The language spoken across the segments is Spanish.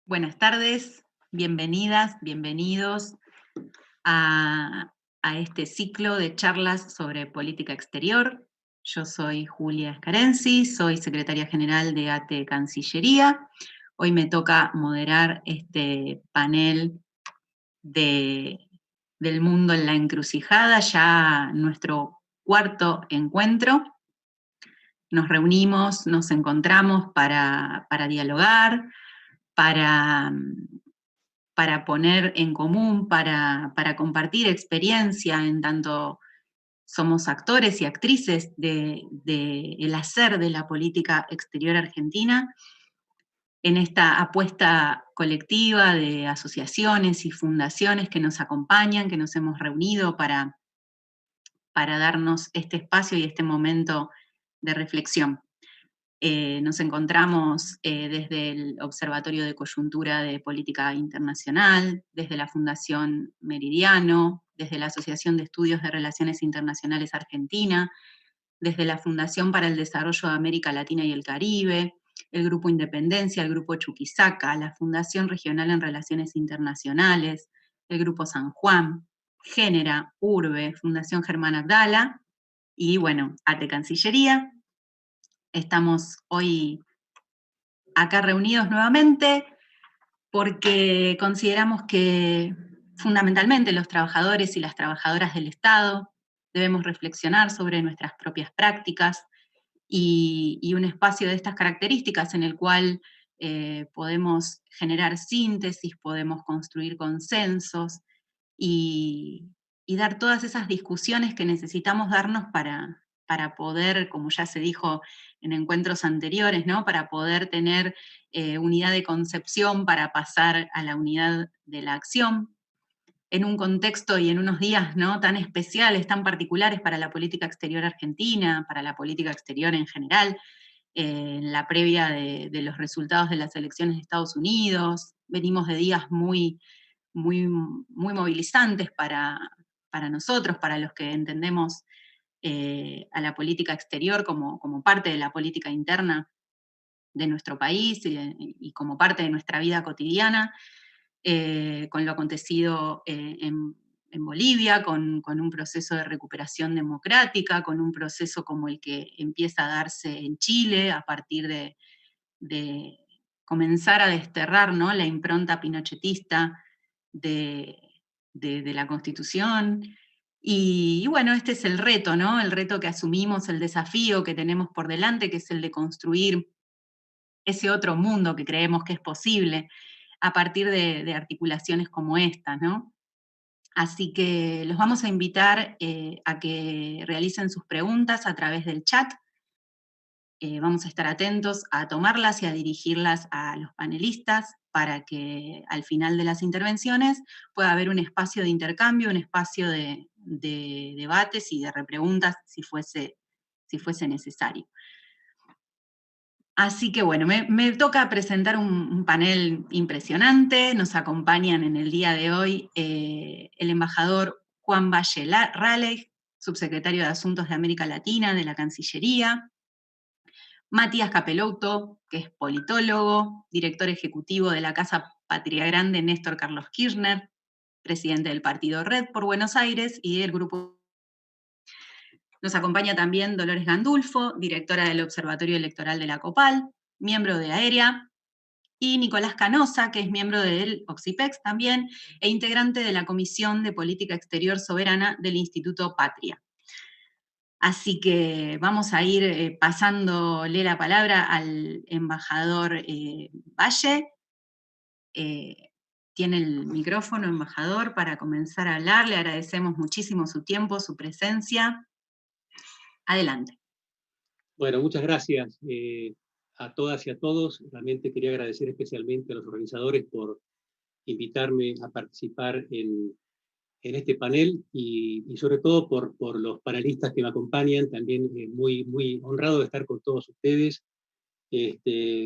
Buenas tardes, bienvenidas, bienvenidos a este ciclo de charlas sobre política exterior. Yo soy Julia Scarenzi, soy secretaria general de ATE Cancillería. Hoy me toca moderar este panel del mundo en la encrucijada, ya nuestro cuarto encuentro. Nos reunimos, nos encontramos para dialogar, para poner en común, para compartir experiencia, en tanto somos actores y actrices del hacer de la política exterior argentina, en esta apuesta colectiva de asociaciones y fundaciones que nos acompañan, que nos hemos reunido para darnos este espacio y este momento de reflexión. Nos encontramos desde el Observatorio de Coyuntura de Política Internacional, desde la Fundación Meridiano, desde la Asociación de Estudios de Relaciones Internacionales Argentina, desde la Fundación para el Desarrollo de América Latina y el Caribe, el Grupo Independencia, el Grupo Chuquisaca, la Fundación Regional en Relaciones Internacionales, el Grupo San Juan, Génera, Urbe, Fundación Germán Abdala y, bueno, ATE Cancillería. Estamos hoy acá reunidos nuevamente porque consideramos que fundamentalmente los trabajadores y las trabajadoras del Estado debemos reflexionar sobre nuestras propias prácticas y un espacio de estas características en el cual podemos generar síntesis, podemos construir consensos y, dar todas esas discusiones que necesitamos darnos para poder, como ya se dijo en encuentros anteriores, ¿no? Para poder tener unidad de concepción, para pasar a la unidad de la acción, en un contexto y en unos días, ¿no?, tan especiales, tan particulares para la política exterior argentina, para la política exterior en general, en la previa de los resultados de las elecciones de Estados Unidos. Venimos de días muy movilizantes para nosotros, para los que entendemos a la política exterior como parte de la política interna de nuestro país y como parte de nuestra vida cotidiana, con lo acontecido en Bolivia, con un proceso de recuperación democrática, con un proceso como el que empieza a darse en Chile a partir de comenzar a desterrar, ¿no?, la impronta pinochetista de la Constitución. Y bueno, este es el reto, ¿no? El reto que asumimos, el desafío que tenemos por delante, que es el de construir ese otro mundo que creemos que es posible a partir de articulaciones como esta, ¿no? Así que los vamos a invitar a que realicen sus preguntas a través del chat. Vamos a estar atentos a tomarlas y a dirigirlas a los panelistas para que al final de las intervenciones pueda haber un espacio de intercambio, un espacio de debates y de repreguntas si fuese necesario. Así que bueno, me toca presentar un panel impresionante. Nos acompañan en el día de hoy el embajador Juan Valle Raleigh, subsecretario de Asuntos de América Latina de la Cancillería; Matías Capelotto, que es politólogo, director ejecutivo de la Casa Patria Grande Néstor Carlos Kirchner, presidente del partido Red por Buenos Aires y del grupo. Nos acompaña también Dolores Gandulfo, directora del Observatorio Electoral de la COPAL, miembro de AERIA, y Nicolás Canosa, que es miembro del OXIPEX también, e integrante de la Comisión de Política Exterior Soberana del Instituto Patria. Así que vamos a ir pasándole la palabra al embajador Valle. Tiene el micrófono, embajador, para comenzar a hablar. Le agradecemos muchísimo su tiempo, su presencia. Adelante. Bueno, muchas gracias a todas y a todos. Realmente quería agradecer especialmente a los organizadores por invitarme a participar en este panel y sobre todo por los panelistas que me acompañan. También muy honrado de estar con todos ustedes,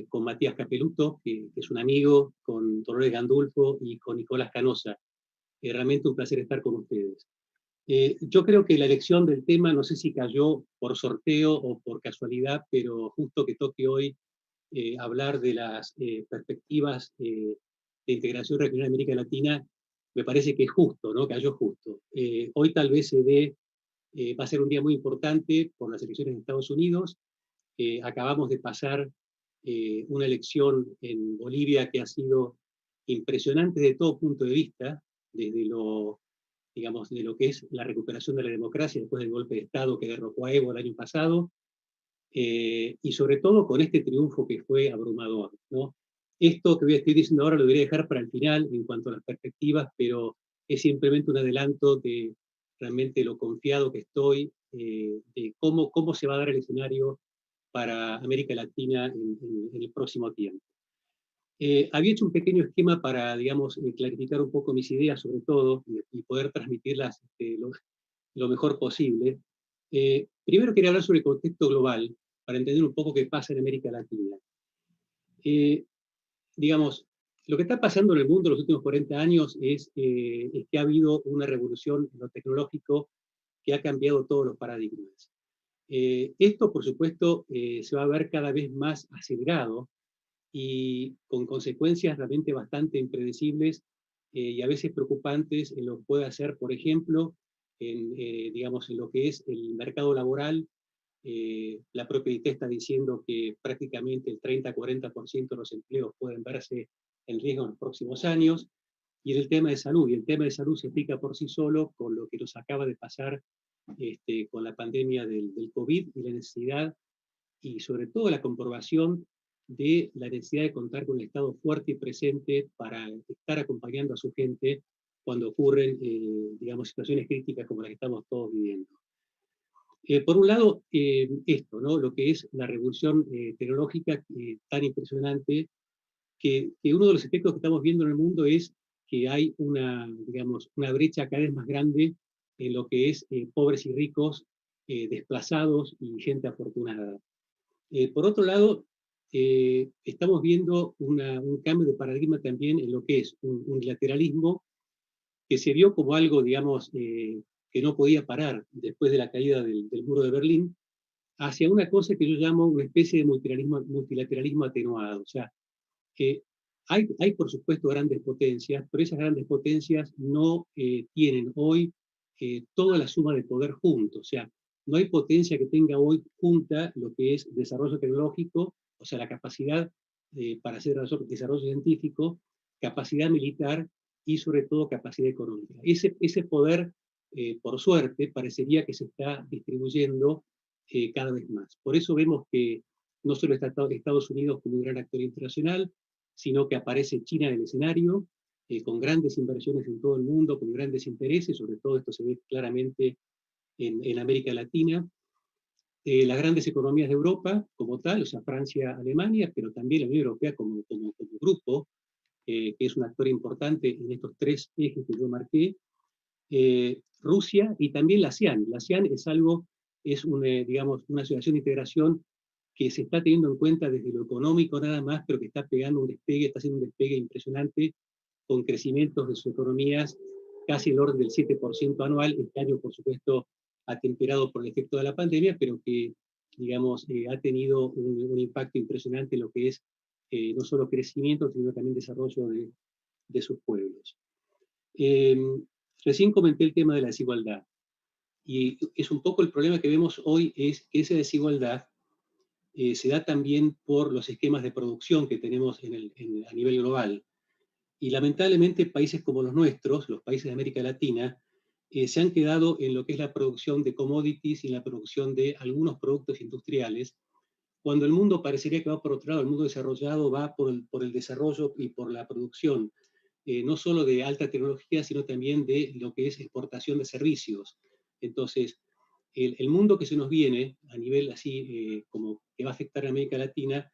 con Matías Capelotto, que es un amigo, con Dolores Gandulfo y con Nicolás Canosa. Realmente un placer estar con ustedes. Yo creo que la elección del tema, no sé si cayó por sorteo o por casualidad, pero justo que toque hoy hablar de las perspectivas de integración regional en América Latina, me parece que es justo, ¿no? Cayó justo. Hoy tal vez se ve, va a ser un día muy importante por las elecciones en Estados Unidos. Acabamos de pasar una elección en Bolivia que ha sido impresionante de todo punto de vista, desde lo, digamos, de lo que es la recuperación de la democracia después del golpe de Estado que derrocó a Evo el año pasado, y sobre todo con este triunfo que fue abrumador, ¿no? Esto que voy a estar diciendo ahora lo debería dejar para el final en cuanto a las perspectivas, pero es simplemente un adelanto de realmente lo confiado que estoy, de cómo se va a dar el escenario para América Latina en el próximo tiempo. Había hecho un pequeño esquema para, digamos, clarificar un poco mis ideas sobre todo y poder transmitirlas lo mejor posible. Primero quería hablar sobre el contexto global para entender un poco qué pasa en América Latina. Eh, digamos, lo que está pasando en el mundo en los últimos 40 años es que ha habido una revolución en lo tecnológico que ha cambiado todos los paradigmas. Esto, por supuesto, se va a ver cada vez más acelerado y con consecuencias realmente bastante impredecibles y a veces preocupantes en lo que puede hacer, por ejemplo, digamos, en lo que es el mercado laboral. La propia IT está diciendo que prácticamente el 30-40% de los empleos pueden verse en riesgo en los próximos años. Y en el tema de salud, y el tema de salud se explica por sí solo con lo que nos acaba de pasar con la pandemia del COVID y la necesidad, y sobre todo la comprobación de la necesidad de contar con un Estado fuerte y presente para estar acompañando a su gente cuando ocurren, digamos, situaciones críticas como las que estamos todos viviendo. Por un lado, esto, ¿no? Lo que es la revolución tecnológica tan impresionante, que uno de los efectos que estamos viendo en el mundo es que hay una, digamos, una brecha cada vez más grande en lo que es pobres y ricos, desplazados y gente afortunada. Por otro lado, estamos viendo un cambio de paradigma también en lo que es un unilateralismo que se vio como algo, digamos, que no podía parar después de la caída del muro de Berlín, hacia una cosa que yo llamo una especie de multilateralismo atenuado. O sea, que hay por supuesto grandes potencias, pero esas grandes potencias no tienen hoy toda la suma de poder juntos. O sea, no hay potencia que tenga hoy junta lo que es desarrollo tecnológico, o sea, la capacidad para hacer desarrollo científico, capacidad militar y sobre todo capacidad económica. Ese poder, por suerte, parecería que se está distribuyendo cada vez más. Por eso vemos que no solo está Estados Unidos como un gran actor internacional, sino que aparece China en el escenario, con grandes inversiones en todo el mundo, con grandes intereses, sobre todo esto se ve claramente en América Latina. Las grandes economías de Europa como tal, o sea, Francia, Alemania, pero también la Unión Europea como grupo, que es un actor importante en estos tres ejes que yo marqué, Rusia y también la ASEAN. La ASEAN es algo, es digamos, una asociación de integración que se está teniendo en cuenta desde lo económico nada más, pero que está pegando un despegue, está haciendo un despegue impresionante con crecimientos de sus economías casi el orden del 7% anual. Este año, por supuesto, atemperado por el efecto de la pandemia, pero que, digamos, ha tenido un impacto impresionante en lo que es no solo crecimiento, sino también desarrollo de sus pueblos. Recién comenté el tema de la desigualdad, y es un poco el problema que vemos hoy, es que esa desigualdad se da también por los esquemas de producción que tenemos a nivel global. Y lamentablemente países como los nuestros, los países de América Latina, se han quedado en lo que es la producción de commodities y la producción de algunos productos industriales, cuando el mundo parecería que va por otro lado. El mundo desarrollado va por el desarrollo y por la producción, no solo de alta tecnología, sino también de lo que es exportación de servicios. Entonces, el mundo que se nos viene a nivel así, como que va a afectar a América Latina,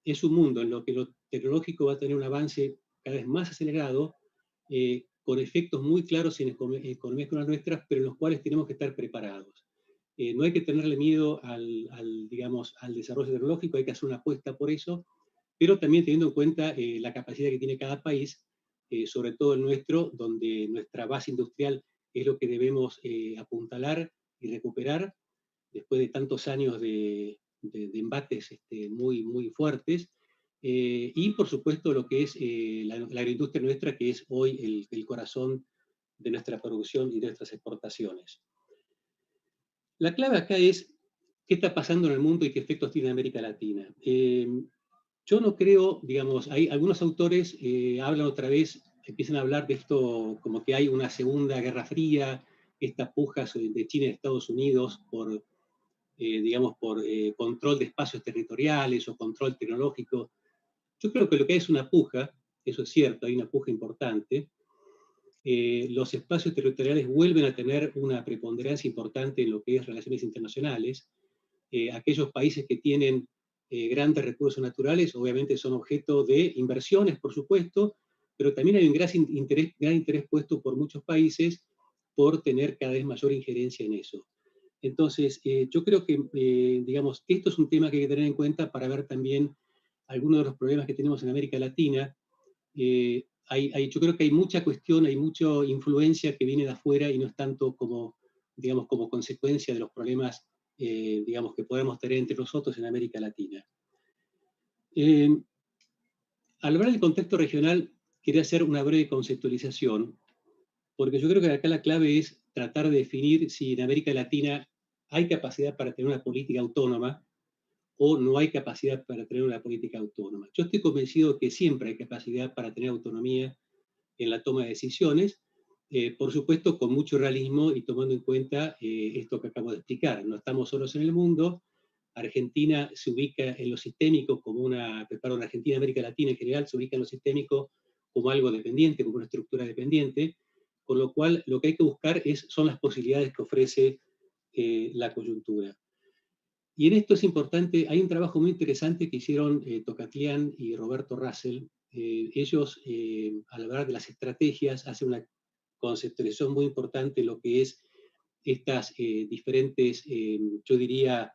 es un mundo en lo que lo tecnológico va a tener un avance cada vez más acelerado, con efectos muy claros en economías como las nuestras, pero en los cuales tenemos que estar preparados. No hay que tenerle miedo digamos, al desarrollo tecnológico, hay que hacer una apuesta por eso, pero también teniendo en cuenta la capacidad que tiene cada país, sobre todo el nuestro, donde nuestra base industrial es lo que debemos apuntalar y recuperar después de tantos años de embates muy, muy fuertes. Y por supuesto lo que es la agroindustria nuestra, que es hoy el corazón de nuestra producción y de nuestras exportaciones. La clave acá es qué está pasando en el mundo y qué efectos tiene América Latina. Yo no creo, digamos, hay algunos autores hablan otra vez, empiezan a hablar de esto como que hay una segunda guerra fría, esta puja de China y Estados Unidos por, digamos, por control de espacios territoriales o control tecnológico. Yo creo que lo que hay es una puja, eso es cierto, hay una puja importante. Los espacios territoriales vuelven a tener una preponderancia importante en lo que es relaciones internacionales. Aquellos países que tienen grandes recursos naturales obviamente son objeto de inversiones, por supuesto, pero también hay un gran interés puesto por muchos países por tener cada vez mayor injerencia en eso. Entonces, yo creo que, digamos, esto es un tema que hay que tener en cuenta para ver también algunos de los problemas que tenemos en América Latina. Yo creo que hay mucha cuestión, hay mucha influencia que viene de afuera y no es tanto como, digamos, como consecuencia de los problemas, digamos, que podemos tener entre nosotros en América Latina. Al hablar del contexto regional, quería hacer una breve conceptualización, porque yo creo que acá la clave es tratar de definir si en América Latina hay capacidad para tener una política autónoma o no hay capacidad para tener una política autónoma. Yo estoy convencido que siempre hay capacidad para tener autonomía en la toma de decisiones, por supuesto con mucho realismo y tomando en cuenta esto que acabo de explicar. No estamos solos en el mundo. Argentina se ubica en lo sistémico como Argentina, América Latina en general, se ubica en lo sistémico como algo dependiente, como una estructura dependiente, con lo cual lo que hay que buscar son las posibilidades que ofrece la coyuntura. Y en esto es importante, hay un trabajo muy interesante que hicieron Tocatlián y Roberto Russell. Ellos, al hablar de las estrategias, hacen una conceptualización muy importante de lo que es estas diferentes, yo diría,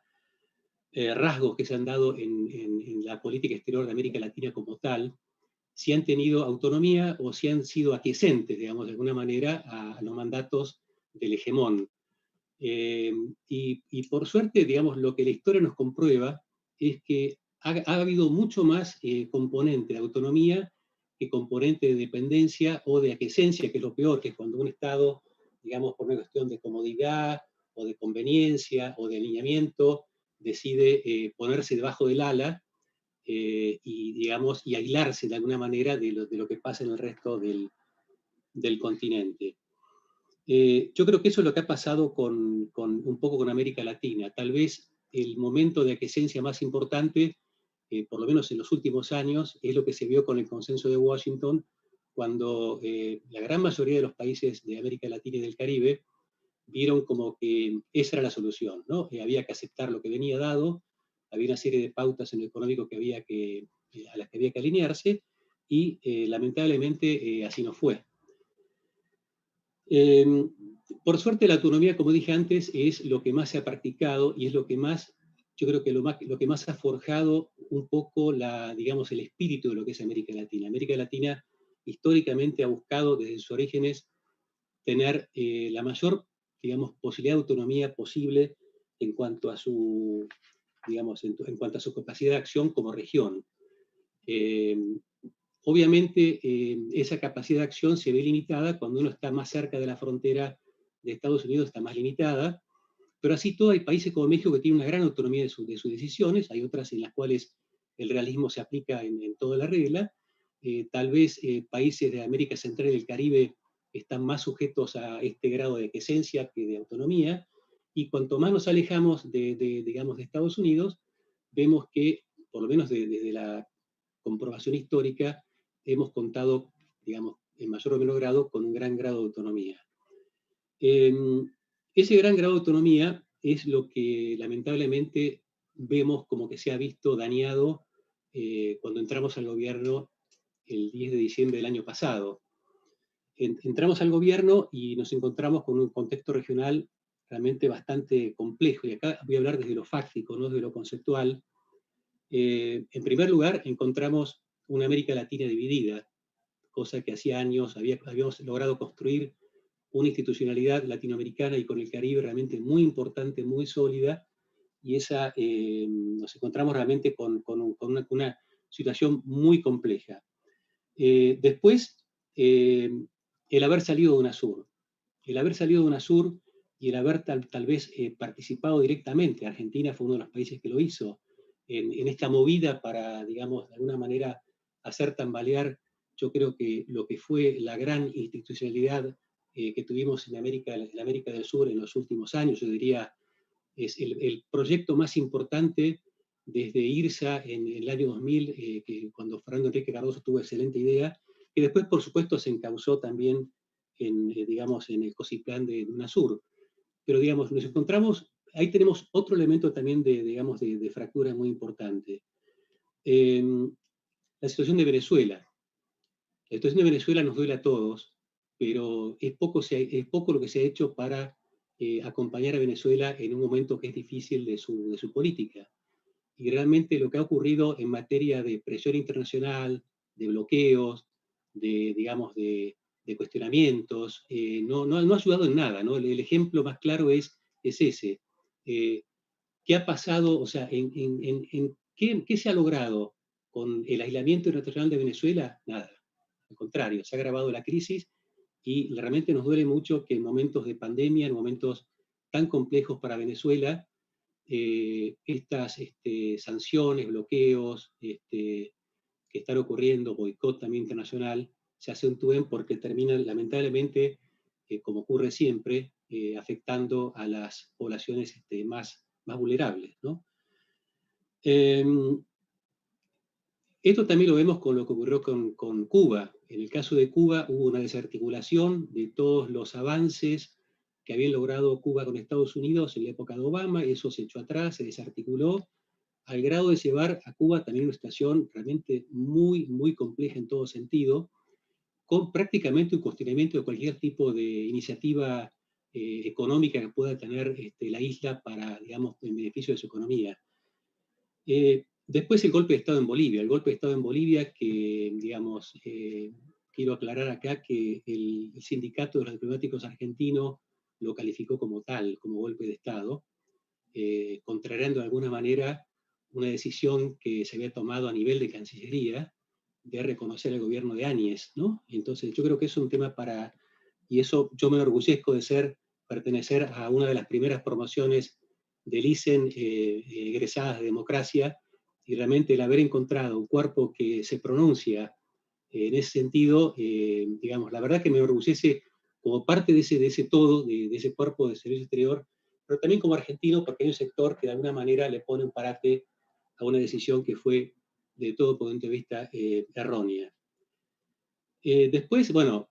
rasgos que se han dado en la política exterior de América Latina como tal, si han tenido autonomía o si han sido aquiescentes, digamos, de alguna manera, a los mandatos del hegemón. Y por suerte, digamos, lo que la historia nos comprueba es que ha habido mucho más componente de autonomía que componente de dependencia o de aquiescencia, que es lo peor, que es cuando un Estado, digamos, por una cuestión de comodidad o de conveniencia o de alineamiento, decide ponerse debajo del ala y, digamos, y aislarse de alguna manera de lo que pasa en el resto del continente. Yo creo que eso es lo que ha pasado un poco con América Latina. Tal vez el momento de aquiescencia más importante, por lo menos en los últimos años, es lo que se vio con el consenso de Washington, cuando la gran mayoría de los países de América Latina y del Caribe vieron como que esa era la solución, ¿no? Había que aceptar lo que venía dado, había una serie de pautas en lo económico a las que había que alinearse, y lamentablemente así no fue. Por suerte la autonomía, como dije antes, es lo que más se ha practicado y es lo que más, yo creo que lo que más ha forjado un poco digamos, el espíritu de lo que es América Latina. América Latina históricamente ha buscado desde sus orígenes tener la mayor, digamos, posibilidad de autonomía posible en cuanto a su, digamos, en cuanto a su capacidad de acción como región. Obviamente, esa capacidad de acción se ve limitada cuando uno está más cerca de la frontera de Estados Unidos, está más limitada, pero así todo hay países como México que tienen una gran autonomía de sus decisiones, hay otras en las cuales el realismo se aplica en toda la regla, tal vez países de América Central y del Caribe están más sujetos a este grado de quiescencia que de autonomía, y cuanto más nos alejamos digamos, de Estados Unidos, vemos que, por lo menos desde la comprobación histórica, hemos contado, digamos, en mayor o menor grado, con un gran grado de autonomía. Ese gran grado de autonomía es lo que lamentablemente vemos como que se ha visto dañado cuando entramos al gobierno el 10 de diciembre del año pasado. Entramos al gobierno y nos encontramos con un contexto regional realmente bastante complejo, y acá voy a hablar desde lo fáctico, no desde lo conceptual. En primer lugar, encontramos una América Latina dividida, cosa que hacía años habíamos logrado construir una institucionalidad latinoamericana y con el Caribe realmente muy importante, muy sólida, y esa, nos encontramos realmente con una situación muy compleja. Después, el haber salido de UNASUR. El haber salido de UNASUR y el haber tal vez participado directamente, Argentina fue uno de los países que lo hizo, en esta movida para, digamos, de alguna manera hacer tambalear, yo creo que lo que fue la gran institucionalidad que tuvimos en América del Sur en los últimos años, yo diría, es el proyecto más importante desde IRSA en el año 2000, que cuando Fernando Enrique Cardoso tuvo excelente idea, que después, por supuesto, se encauzó también en, digamos, en el COSIPLAN de UNASUR. Pero, digamos, nos encontramos, ahí tenemos otro elemento también de, digamos, de fractura muy importante. La situación de Venezuela. La situación de Venezuela nos duele a todos, pero es poco lo que se ha hecho para acompañar a Venezuela en un momento que es difícil de su política. Y realmente lo que ha ocurrido en materia de presión internacional, de bloqueos, de, digamos, de cuestionamientos, no ha ayudado en nada, ¿no? El ejemplo más claro es ese. ¿Qué ha pasado? O sea, ¿qué se ha logrado con el aislamiento internacional de Venezuela? Nada. Al contrario, se ha agravado la crisis y realmente nos duele mucho que en momentos de pandemia, en momentos tan complejos para Venezuela, estas sanciones, bloqueos que están ocurriendo, boicot también internacional, se acentúen porque terminan lamentablemente, como ocurre siempre, afectando a las poblaciones más vulnerables, ¿no? Esto también lo vemos con lo que ocurrió con Cuba. En el caso de Cuba hubo una desarticulación de todos los avances que habían logrado Cuba con Estados Unidos en la época de Obama, eso se echó atrás, se desarticuló, al grado de llevar a Cuba también una situación realmente muy, muy compleja en todo sentido, con prácticamente un cuestionamiento de cualquier tipo de iniciativa económica que pueda tener la isla para, digamos, en beneficio de su economía. Después el golpe de Estado en Bolivia. El golpe de Estado en Bolivia que, digamos, quiero aclarar acá que el sindicato de los diplomáticos argentinos lo calificó como tal, como golpe de Estado, contrariando de alguna manera una decisión que se había tomado a nivel de Cancillería de reconocer el gobierno de Áñez, ¿no? Entonces yo creo que es un tema para, y eso yo me enorgullezco de pertenecer a una de las primeras promociones del ISEN egresadas de democracia, y realmente el haber encontrado un cuerpo que se pronuncia en ese sentido, digamos, la verdad que me enorgullece como parte de ese todo, de ese cuerpo de servicio exterior, pero también como argentino, porque hay un sector que de alguna manera le pone un parate a una decisión que fue de todo punto de vista errónea. Después, bueno,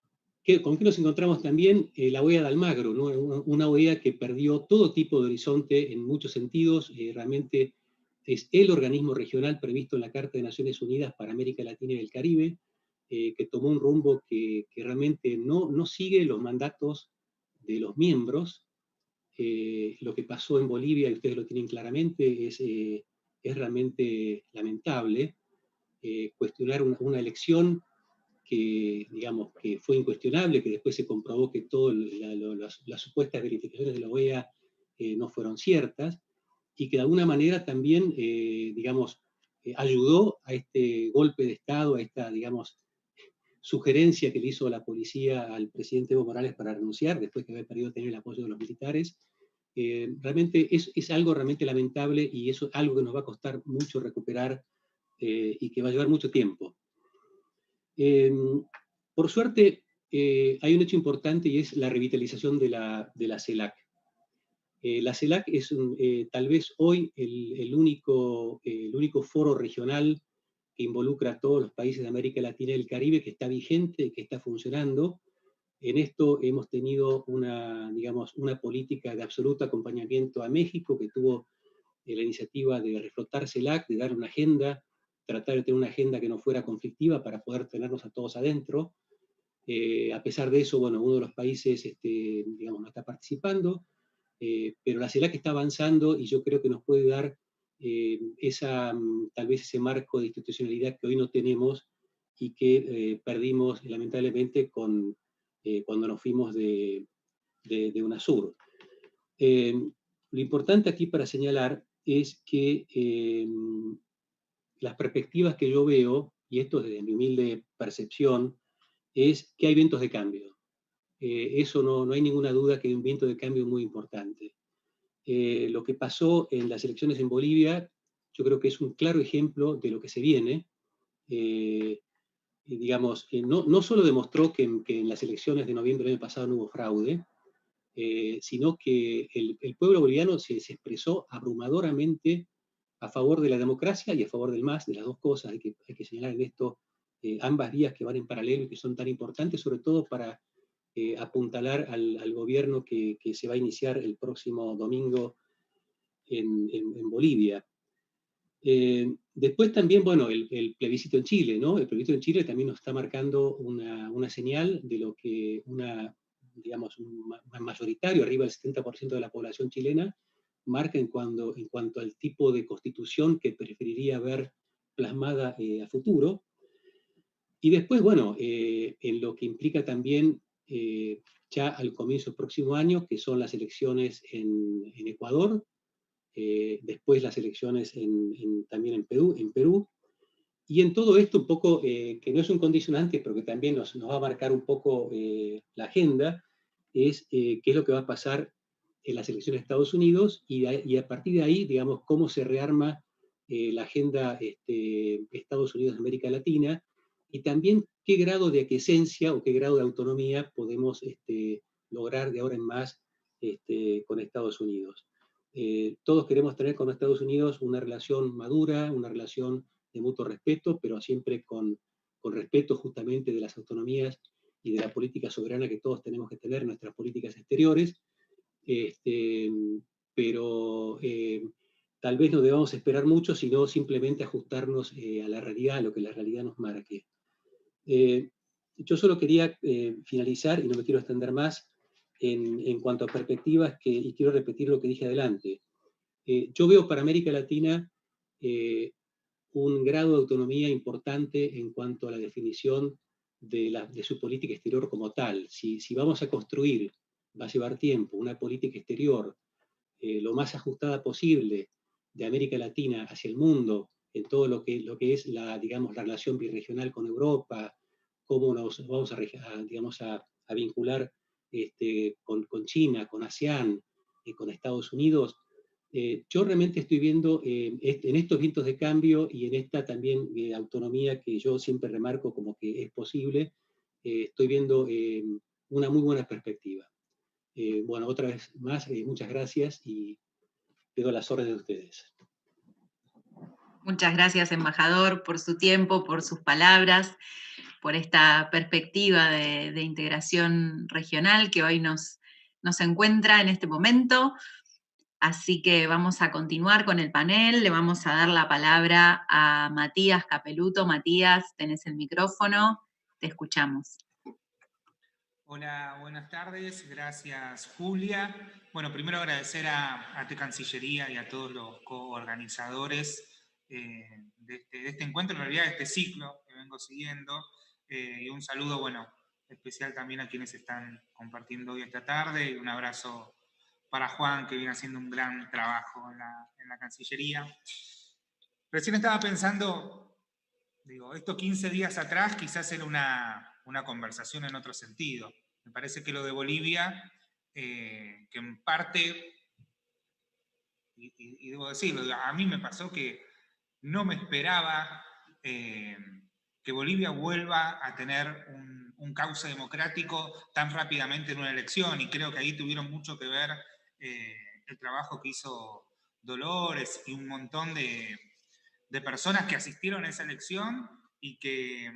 ¿con qué nos encontramos también? La OEA de Almagro, ¿no? Una OEA que perdió todo tipo de horizonte en muchos sentidos, realmente es el organismo regional previsto en la Carta de Naciones Unidas para América Latina y el Caribe, que tomó un rumbo que realmente no sigue los mandatos de los miembros. Lo que pasó en Bolivia, y ustedes lo tienen claramente, es realmente lamentable. Cuestionar una elección que, digamos, que fue incuestionable, que después se comprobó que todas las supuestas verificaciones de la OEA no fueron ciertas, y que de alguna manera también, digamos, ayudó a este golpe de Estado, a esta, digamos, sugerencia que le hizo la policía al presidente Evo Morales para renunciar, después que había perdido tener el apoyo de los militares. Realmente es algo realmente lamentable y eso es algo que nos va a costar mucho recuperar y que va a llevar mucho tiempo. Por suerte, hay un hecho importante y es la revitalización de la CELAC. La CELAC es tal vez hoy el único foro regional que involucra a todos los países de América Latina y el Caribe, que está vigente, que está funcionando. En esto hemos tenido digamos, una política de absoluto acompañamiento a México, que tuvo la iniciativa de reflotar CELAC, de dar una agenda, tratar de tener una agenda que no fuera conflictiva para poder tenernos a todos adentro. A pesar de eso, bueno, uno de los países, digamos, no está participando, pero la CELAC está avanzando y yo creo que nos puede dar tal vez ese marco de institucionalidad que hoy no tenemos y que perdimos lamentablemente cuando nos fuimos de de UNASUR. Lo importante aquí para señalar es que las perspectivas que yo veo, y esto desde mi humilde percepción, es que hay vientos de cambio. Eso no hay ninguna duda que hay un viento de cambio muy importante. Lo que pasó en las elecciones en Bolivia, yo creo que es un claro ejemplo de lo que se viene. Digamos, no solo demostró que en las elecciones de noviembre del año pasado no hubo fraude, sino que el pueblo boliviano se expresó abrumadoramente a favor de la democracia y a favor del MAS, de las dos cosas. Hay que señalar en esto ambas vías que van en paralelo y que son tan importantes, sobre todo para apuntalar al gobierno que se va a iniciar el próximo domingo en Bolivia. Después también, bueno, el plebiscito en Chile, ¿no? El plebiscito en Chile también nos está marcando una señal de lo que digamos, un mayoritario, arriba del 70% de la población chilena, marca en cuanto al tipo de constitución que preferiría ver plasmada a futuro. Y después, bueno, en lo que implica también ya al comienzo del próximo año, que son las elecciones en Ecuador, después las elecciones también en Perú. Y en todo esto un poco, que no es un condicionante, pero que también nos va a marcar un poco la agenda, es qué es lo que va a pasar en las elecciones de Estados Unidos y a partir de ahí, digamos, cómo se rearma la agenda Estados Unidos-América Latina y también qué grado de aquiescencia o qué grado de autonomía podemos lograr de ahora en más con Estados Unidos. Todos queremos tener con Estados Unidos una relación madura, una relación de mutuo respeto, pero siempre con respeto justamente de las autonomías y de la política soberana que todos tenemos que tener en nuestras políticas exteriores. Pero tal vez no debamos esperar mucho, sino simplemente ajustarnos a la realidad, a lo que la realidad nos marque. Yo solo quería finalizar, y no me quiero extender más, en cuanto a perspectivas, y quiero repetir lo que dije adelante. Yo veo para América Latina un grado de autonomía importante en cuanto a la definición de su política exterior como tal. Si vamos a construir, va a llevar tiempo, una política exterior lo más ajustada posible de América Latina hacia el mundo, en todo lo que es digamos, la relación birregional con Europa, cómo nos vamos digamos, a vincular con China, con ASEAN, con Estados Unidos. Yo realmente estoy viendo en estos vientos de cambio y en esta también autonomía que yo siempre remarco como que es posible, estoy viendo una muy buena perspectiva. Bueno, otra vez más, muchas gracias y quedo a las órdenes de ustedes. Muchas gracias, embajador, por su tiempo, por sus palabras, por esta perspectiva de integración regional que hoy nos encuentra en este momento. Así que vamos a continuar con el panel. Le vamos a dar la palabra a Matías Capeluto. Matías, tenés el micrófono. Te escuchamos. Hola, buenas tardes. Gracias, Julia. Bueno, primero agradecer a Cancillería y a todos los coorganizadores de este encuentro, en realidad de este ciclo que vengo siguiendo. Y un saludo, bueno, especial también a quienes están compartiendo hoy esta tarde. Y un abrazo para Juan, que viene haciendo un gran trabajo en la Cancillería. Recién estaba pensando, digo, estos 15 días atrás quizás era una conversación en otro sentido. Me parece que lo de Bolivia, que en parte, y debo decirlo, a mí me pasó que no me esperaba que Bolivia vuelva a tener un cauce democrático tan rápidamente en una elección, y creo que ahí tuvieron mucho que ver el trabajo que hizo Dolores y un montón de personas que asistieron a esa elección y que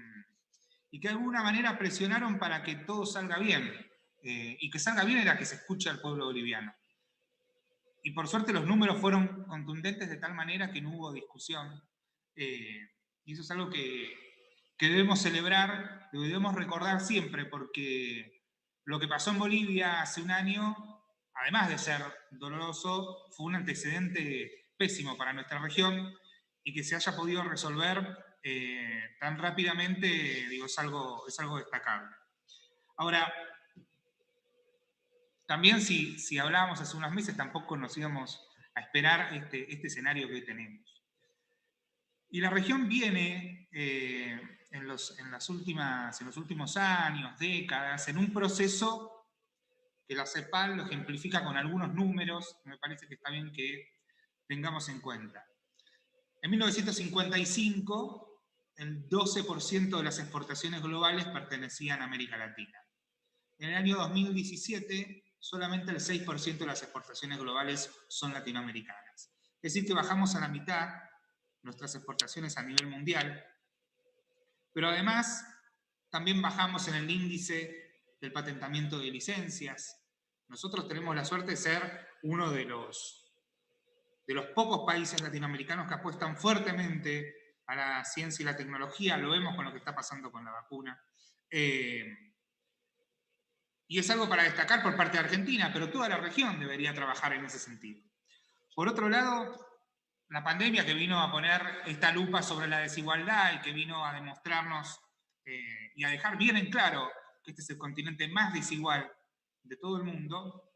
de alguna manera presionaron para que todo salga bien. Y que salga bien era que se escuche al pueblo boliviano. Y por suerte los números fueron contundentes de tal manera que no hubo discusión. Y eso es algo que debemos celebrar, lo debemos recordar siempre, porque lo que pasó en Bolivia hace un año, además de ser doloroso, fue un antecedente pésimo para nuestra región, y que se haya podido resolver tan rápidamente, digo, es algo destacable. Ahora, también si hablábamos hace unos meses, tampoco nos íbamos a esperar este escenario que hoy tenemos. Y la región viene en los últimos años, décadas, en un proceso que la CEPAL lo ejemplifica con algunos números, me parece que está bien que tengamos en cuenta. En 1955, el 12% de las exportaciones globales pertenecían a América Latina. En el año 2017, solamente el 6% de las exportaciones globales son latinoamericanas. Es decir, que bajamos a la mitad nuestras exportaciones a nivel mundial, pero además también bajamos en el índice del patentamiento de licencias. Nosotros tenemos la suerte de ser uno de los pocos países latinoamericanos que apuestan fuertemente a la ciencia y la tecnología, lo vemos con lo que está pasando con la vacuna. Y es algo para destacar por parte de Argentina, pero toda la región debería trabajar en ese sentido. Por otro lado, la pandemia que vino a poner esta lupa sobre la desigualdad y que vino a demostrarnos y a dejar bien en claro que este es el continente más desigual de todo el mundo,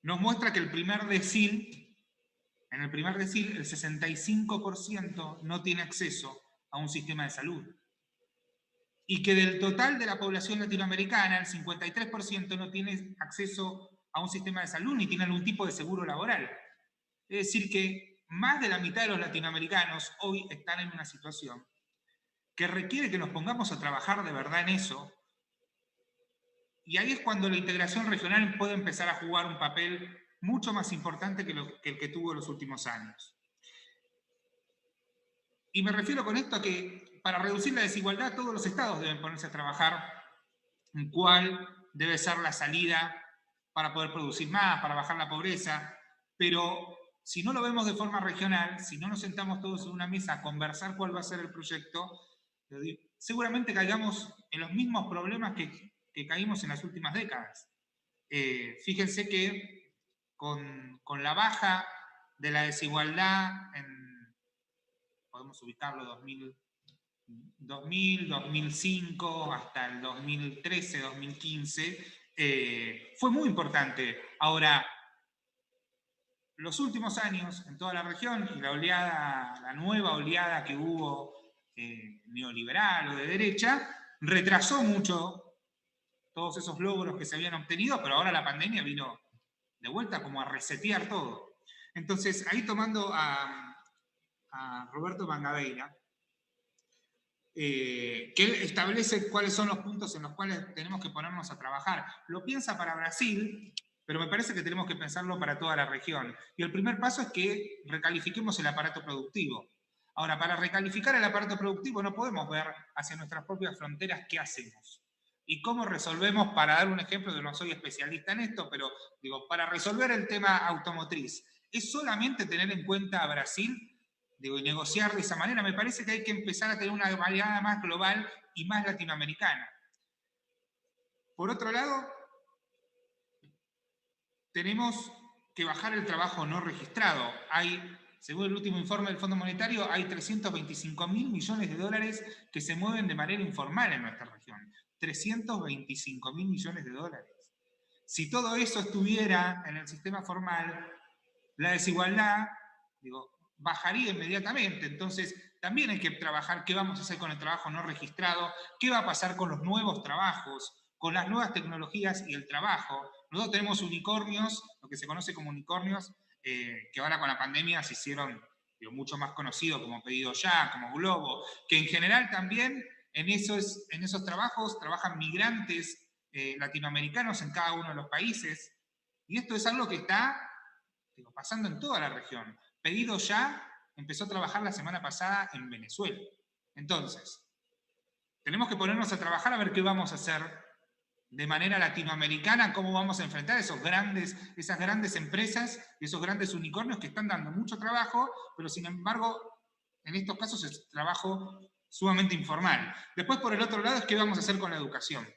nos muestra que en el primer decil, el 65% no tiene acceso a un sistema de salud. Y que del total de la población latinoamericana, el 53% no tiene acceso a un sistema de salud ni tiene algún tipo de seguro laboral. Es decir, que más de la mitad de los latinoamericanos hoy están en una situación que requiere que nos pongamos a trabajar de verdad en eso. Y ahí es cuando la integración regional puede empezar a jugar un papel mucho más importante que el que tuvo en los últimos años. Y me refiero con esto a que para reducir la desigualdad todos los estados deben ponerse a trabajar en cuál debe ser la salida para poder producir más, para bajar la pobreza, pero si no lo vemos de forma regional, si no nos sentamos todos en una mesa a conversar cuál va a ser el proyecto, seguramente caigamos en los mismos problemas que caímos en las últimas décadas. Fíjense que con la baja de la desigualdad, podemos ubicarlo 2000, 2005 hasta el 2013, 2015, fue muy importante. Ahora, los últimos años en toda la región y la nueva oleada que hubo neoliberal o de derecha, retrasó mucho todos esos logros que se habían obtenido, pero ahora la pandemia vino de vuelta como a resetear todo. Entonces, ahí tomando a Roberto Mangabeira, que él establece cuáles son los puntos en los cuales tenemos que ponernos a trabajar. Lo piensa para Brasil, pero me parece que tenemos que pensarlo para toda la región. Y el primer paso es que recalifiquemos el aparato productivo. Ahora, para recalificar el aparato productivo no podemos ver hacia nuestras propias fronteras qué hacemos. ¿Y cómo resolvemos? Para dar un ejemplo, no soy especialista en esto, pero digo, para resolver el tema automotriz, ¿es solamente tener en cuenta a Brasil? Digo, y negociar de esa manera? Me parece que hay que empezar a tener una mirada más global y más latinoamericana. Por otro lado, tenemos que bajar el trabajo no registrado. Según el último informe del Fondo Monetario, hay 325.000 millones de dólares que se mueven de manera informal en nuestra región. 325.000 millones de dólares. Si todo eso estuviera en el sistema formal, la desigualdad, bajaría inmediatamente. Entonces, también hay que trabajar qué vamos a hacer con el trabajo no registrado, qué va a pasar con los nuevos trabajos, con las nuevas tecnologías y el trabajo. Nosotros tenemos unicornios, lo que se conoce como unicornios, que ahora con la pandemia se hicieron mucho más conocidos, como Pedido Ya, como Globo, que en general también en esos trabajos trabajan migrantes latinoamericanos en cada uno de los países. Y esto es algo que está pasando en toda la región. Pedido Ya empezó a trabajar la semana pasada en Venezuela. Entonces, tenemos que ponernos a trabajar a ver qué vamos a hacer de manera latinoamericana, cómo vamos a enfrentar esas grandes empresas y esos grandes unicornios que están dando mucho trabajo, pero sin embargo, en estos casos es trabajo sumamente informal. Después, por el otro lado, es qué vamos a hacer con la educación.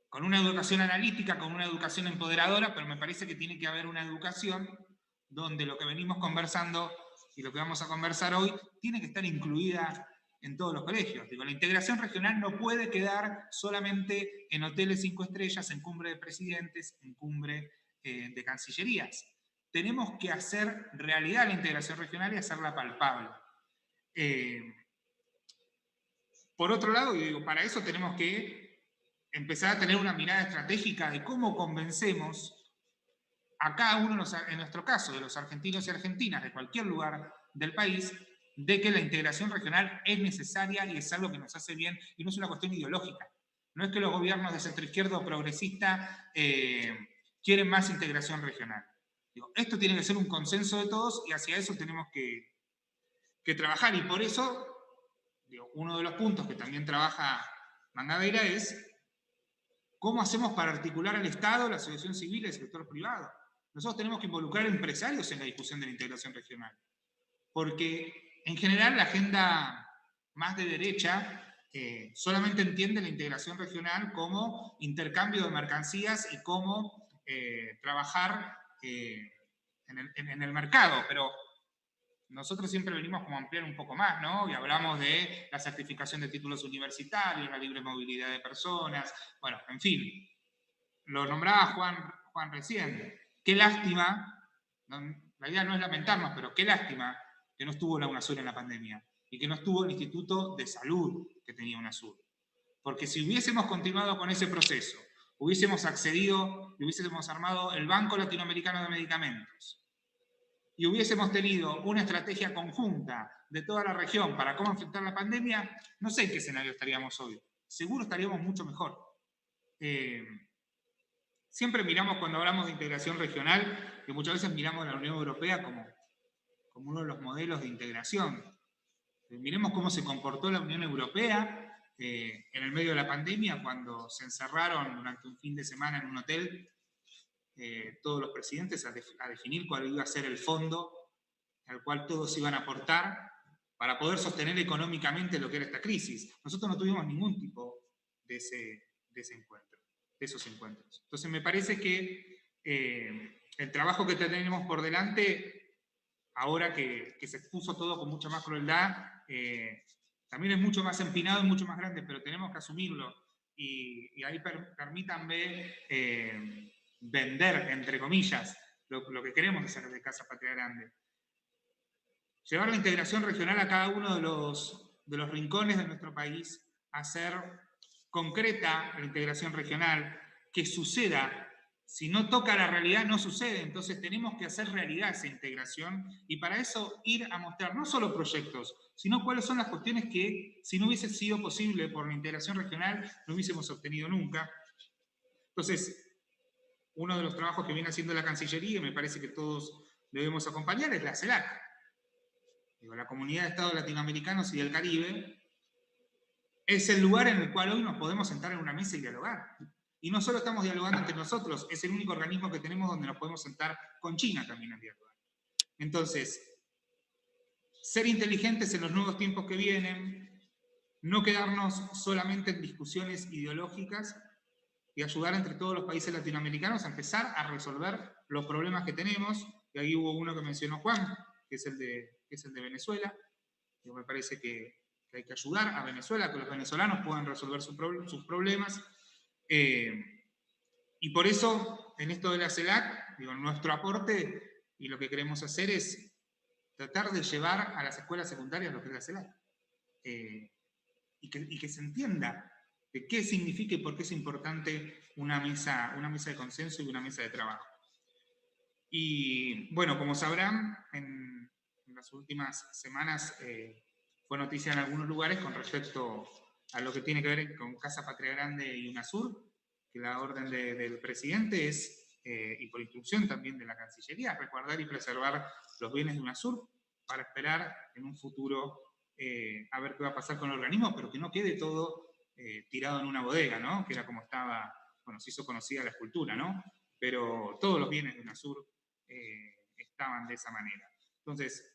Con una educación analítica, con una educación empoderadora, pero me parece que tiene que haber una educación donde lo que venimos conversando y lo que vamos a conversar hoy tiene que estar incluida en todos los colegios. Digo, la integración regional no puede quedar solamente en hoteles 5 estrellas, en cumbre de presidentes, en cumbre de cancillerías. Tenemos que hacer realidad la integración regional y hacerla palpable. Por otro lado, digo, para eso tenemos que empezar a tener una mirada estratégica de cómo convencemos a cada uno, en nuestro caso, de los argentinos y argentinas de cualquier lugar del país, de que la integración regional es necesaria y es algo que nos hace bien y no es una cuestión ideológica. No es que los gobiernos de centroizquierda o progresista quieren más integración regional. Digo, esto tiene que ser un consenso de todos y hacia eso tenemos que trabajar. Y por eso, digo, uno de los puntos que también trabaja Mangabeira es cómo hacemos para articular al Estado, la asociación civil y el sector privado. Nosotros tenemos que involucrar empresarios en la discusión de la integración regional. Porque en general la agenda más de derecha solamente entiende la integración regional como intercambio de mercancías y cómo trabajar en el mercado. Pero nosotros siempre venimos como a ampliar un poco más, ¿no? Y hablamos de la certificación de títulos universitarios, la libre movilidad de personas, bueno, en fin. Lo nombraba Juan recién. Qué lástima, la idea no es lamentarnos, pero qué lástima que no estuvo la UNASUR en la pandemia y que no estuvo el Instituto de Salud que tenía UNASUR. Porque si hubiésemos continuado con ese proceso, hubiésemos accedido y hubiésemos armado el Banco Latinoamericano de Medicamentos y hubiésemos tenido una estrategia conjunta de toda la región para cómo enfrentar la pandemia, no sé en qué escenario estaríamos hoy. Seguro estaríamos mucho mejor. Siempre miramos, cuando hablamos de integración regional, que muchas veces miramos a la Unión Europea como uno de los modelos de integración. Miremos cómo se comportó la Unión Europea en el medio de la pandemia, cuando se encerraron durante un fin de semana en un hotel todos los presidentes a definir cuál iba a ser el fondo al cual todos iban a aportar para poder sostener económicamente lo que era esta crisis. Nosotros no tuvimos ningún tipo de ese encuentro, de esos encuentros. Entonces me parece que el trabajo que tenemos por delante, ahora que se expuso todo con mucha más crueldad, también es mucho más empinado y mucho más grande, pero tenemos que asumirlo. Y ahí permítanme vender, entre comillas, lo que queremos hacer de Casa Patria Grande. Llevar la integración regional a cada uno de los rincones de nuestro país, hacer concreta la integración regional, que suceda. Si no toca la realidad, no sucede. Entonces tenemos que hacer realidad esa integración y para eso ir a mostrar no solo proyectos, sino cuáles son las cuestiones que, si no hubiese sido posible por la integración regional, no hubiésemos obtenido nunca. Entonces, uno de los trabajos que viene haciendo la Cancillería, y me parece que todos debemos acompañar, es la CELAC. Digo, la Comunidad de Estados Latinoamericanos y del Caribe es el lugar en el cual hoy nos podemos sentar en una mesa y dialogar. Y no solo estamos dialogando entre nosotros, es el único organismo que tenemos donde nos podemos sentar con China también a dialogar. Entonces, ser inteligentes en los nuevos tiempos que vienen, no quedarnos solamente en discusiones ideológicas y ayudar entre todos los países latinoamericanos a empezar a resolver los problemas que tenemos. Y ahí hubo uno que mencionó Juan, que es el de Venezuela. Yo me parece que hay que ayudar a Venezuela, que los venezolanos puedan resolver sus problemas. Y por eso, en esto de la CELAC, digo, nuestro aporte y lo que queremos hacer es tratar de llevar a las escuelas secundarias lo que es la CELAC. Y que se entienda de qué significa y por qué es importante una mesa de consenso y una mesa de trabajo. Y bueno, como sabrán, en las últimas semanas fue noticia en algunos lugares con respecto a lo que tiene que ver con Casa Patria Grande y UNASUR, que la orden del presidente es, y por instrucción también de la Cancillería, resguardar y preservar los bienes de UNASUR para esperar en un futuro a ver qué va a pasar con el organismo, pero que no quede todo tirado en una bodega, ¿no? Que era como estaba, bueno, se hizo conocida la escultura, ¿no? Pero todos los bienes de UNASUR estaban de esa manera. Entonces,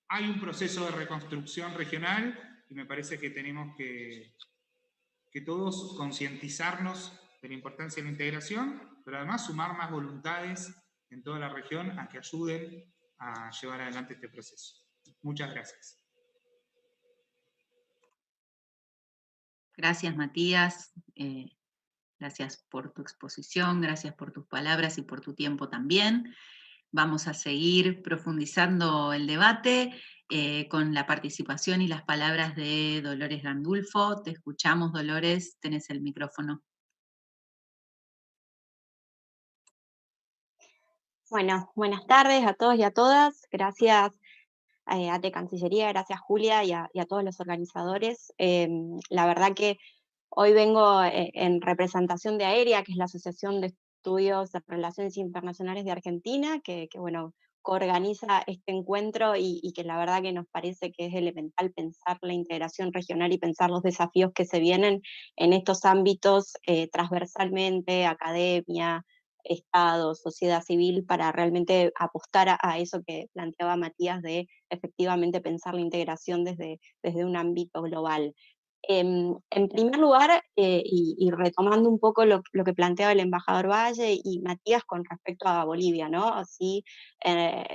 hay un proceso de reconstrucción regional y me parece que tenemos que todos concientizarnos de la importancia de la integración, pero además sumar más voluntades en toda la región a que ayuden a llevar adelante este proceso. Muchas gracias. Gracias, Matías. Gracias por tu exposición, gracias por tus palabras y por tu tiempo también. Vamos a seguir profundizando el debate con la participación y las palabras de Dolores Gandulfo. Te escuchamos, Dolores, tenés el micrófono. Bueno, buenas tardes a todos y a todas. Gracias a ATE Cancillería, gracias Julia y a todos los organizadores. La verdad que hoy vengo en representación de AERIA, que es la Asociación de Estudios de Relaciones Internacionales de Argentina, que bueno, coorganiza este encuentro y que la verdad que nos parece que es elemental pensar la integración regional y pensar los desafíos que se vienen en estos ámbitos transversalmente, academia, Estado, sociedad civil, para realmente apostar a eso que planteaba Matías de efectivamente pensar la integración desde un ámbito global. En primer lugar, y retomando un poco lo que planteaba el embajador Valle y Matías con respecto a Bolivia, ¿no? Así,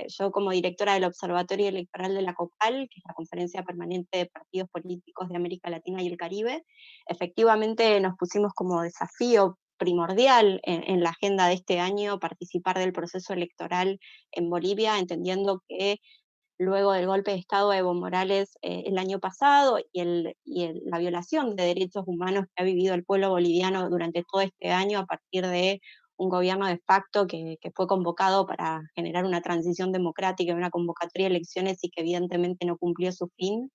yo como directora del Observatorio Electoral de la COPAL, que es la Conferencia Permanente de Partidos Políticos de América Latina y el Caribe, efectivamente nos pusimos como desafío primordial en la agenda de este año participar del proceso electoral en Bolivia, entendiendo que luego del golpe de Estado de Evo Morales el año pasado la violación de derechos humanos que ha vivido el pueblo boliviano durante todo este año a partir de un gobierno de facto que fue convocado para generar una transición democrática, una convocatoria de elecciones y que evidentemente no cumplió su fin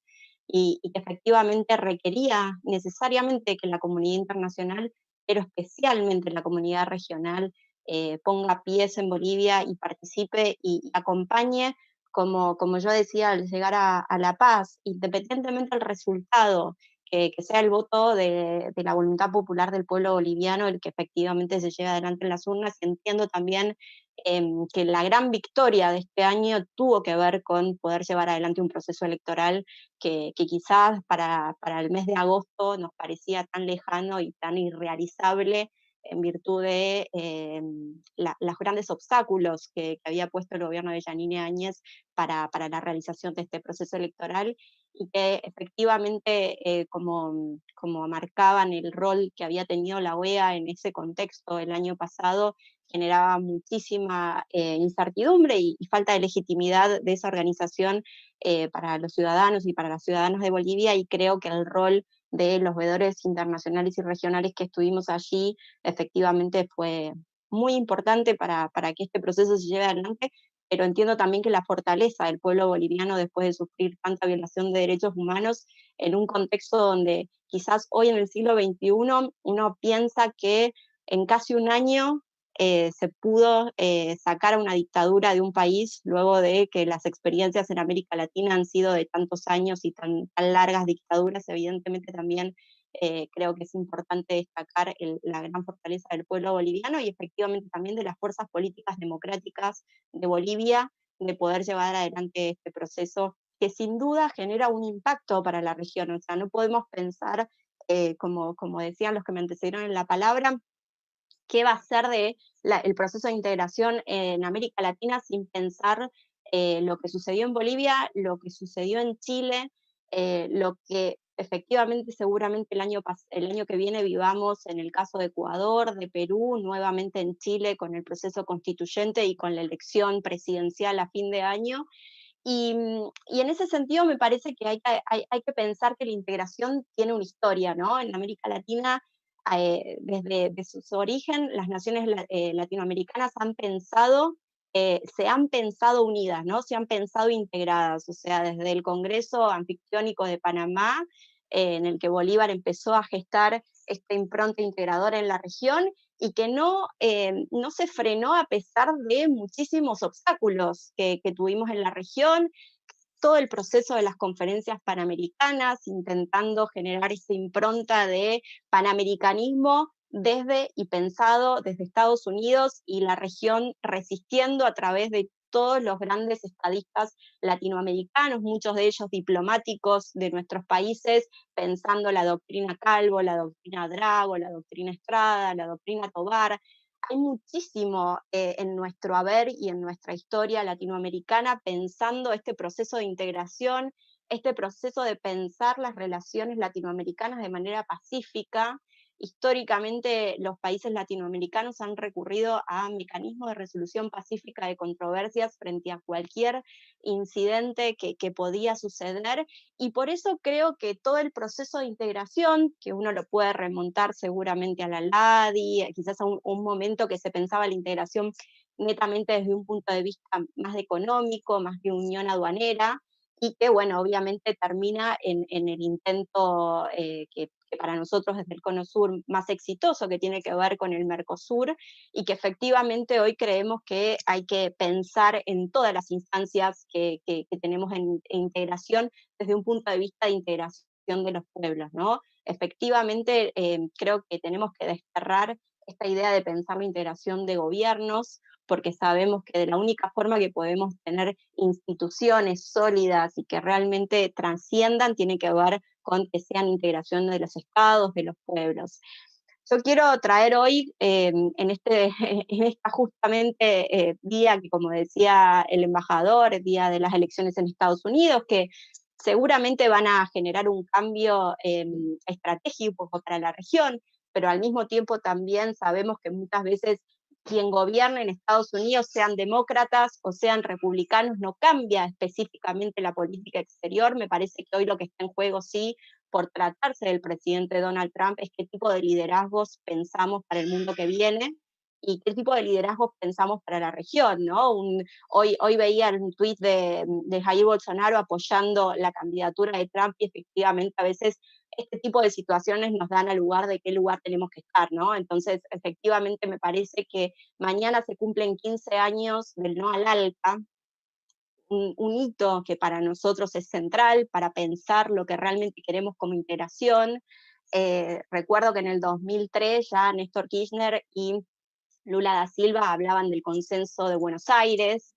y que efectivamente requería necesariamente que la comunidad internacional, pero especialmente la comunidad regional, ponga pies en Bolivia y participe y acompañe como yo decía, al llegar a la paz, independientemente del resultado, que sea el voto de la voluntad popular del pueblo boliviano el que efectivamente se lleve adelante en las urnas. Entiendo también que la gran victoria de este año tuvo que ver con poder llevar adelante un proceso electoral que quizás para el mes de agosto nos parecía tan lejano y tan irrealizable en virtud de los grandes obstáculos que había puesto el gobierno de Yanine Áñez para la realización de este proceso electoral y que efectivamente, como marcaban el rol que había tenido la OEA en ese contexto el año pasado, generaba muchísima incertidumbre y falta de legitimidad de esa organización para los ciudadanos y para las ciudadanas de Bolivia, y creo que el rol de los veedores internacionales y regionales que estuvimos allí efectivamente fue muy importante para que este proceso se lleve adelante, pero entiendo también que la fortaleza del pueblo boliviano después de sufrir tanta violación de derechos humanos en un contexto donde quizás hoy en el siglo XXI uno piensa que en casi un año se pudo sacar a una dictadura de un país luego de que las experiencias en América Latina han sido de tantos años y tan largas dictaduras. Evidentemente también creo que es importante destacar la gran fortaleza del pueblo boliviano y efectivamente también de las fuerzas políticas democráticas de Bolivia, de poder llevar adelante este proceso que sin duda genera un impacto para la región. O sea, no podemos pensar, como decían los que me antecedieron en la palabra, qué va a ser el proceso de integración en América Latina sin pensar lo que sucedió en Bolivia, lo que sucedió en Chile, lo que efectivamente seguramente el año que viene vivamos en el caso de Ecuador, de Perú, nuevamente en Chile con el proceso constituyente y con la elección presidencial a fin de año. Y en ese sentido me parece que hay que pensar que la integración tiene una historia, ¿no? En América Latina, desde su origen, las naciones latinoamericanas se han pensado unidas, ¿no? Se han pensado integradas, o sea, desde el Congreso Anfictiónico de Panamá, en el que Bolívar empezó a gestar esta impronta integradora en la región, y que no se frenó a pesar de muchísimos obstáculos que tuvimos en la región, todo el proceso de las conferencias panamericanas, intentando generar esa impronta de panamericanismo desde y pensado desde Estados Unidos, y la región resistiendo a través de todos los grandes estadistas latinoamericanos, muchos de ellos diplomáticos de nuestros países, pensando la doctrina Calvo, la doctrina Drago, la doctrina Estrada, la doctrina Tobar. Hay muchísimo en nuestro haber y en nuestra historia latinoamericana pensando este proceso de integración este proceso de pensar las relaciones latinoamericanas de manera pacífica. Históricamente los países latinoamericanos han recurrido a mecanismos de resolución pacífica de controversias frente a cualquier incidente que podía suceder, y por eso creo que todo el proceso de integración, que uno lo puede remontar seguramente a la LADI, quizás a un momento que se pensaba la integración netamente desde un punto de vista más económico, más de unión aduanera, y que, bueno, obviamente termina en el intento que para nosotros desde el Cono Sur más exitoso, que tiene que ver con el Mercosur, y que efectivamente hoy creemos que hay que pensar en todas las instancias que tenemos en integración desde un punto de vista de integración de los pueblos, ¿no? Efectivamente, creo que tenemos que desterrar esta idea de pensar la integración de gobiernos, porque sabemos que de la única forma que podemos tener instituciones sólidas y que realmente trasciendan tiene que ver con que sean integración de los estados, de los pueblos. Yo quiero traer hoy, en esta justamente día que, como decía el embajador, el día de las elecciones en Estados Unidos, que seguramente van a generar un cambio estratégico para la región, pero al mismo tiempo también sabemos que muchas veces quien gobierna en Estados Unidos, sean demócratas o sean republicanos, no cambia específicamente la política exterior. Me parece que hoy lo que está en juego, sí, por tratarse del presidente Donald Trump, es qué tipo de liderazgos pensamos para el mundo que viene y qué tipo de liderazgos pensamos para la región, ¿no? Hoy veía un tuit de Jair Bolsonaro apoyando la candidatura de Trump, y efectivamente a veces este tipo de situaciones nos dan al lugar de qué lugar tenemos que estar, ¿no? Entonces, efectivamente me parece que mañana se cumplen 15 años del no al ALCA, un hito que para nosotros es central para pensar lo que realmente queremos como integración. Recuerdo que en el 2003 ya Néstor Kirchner y Lula da Silva hablaban del consenso de Buenos Aires,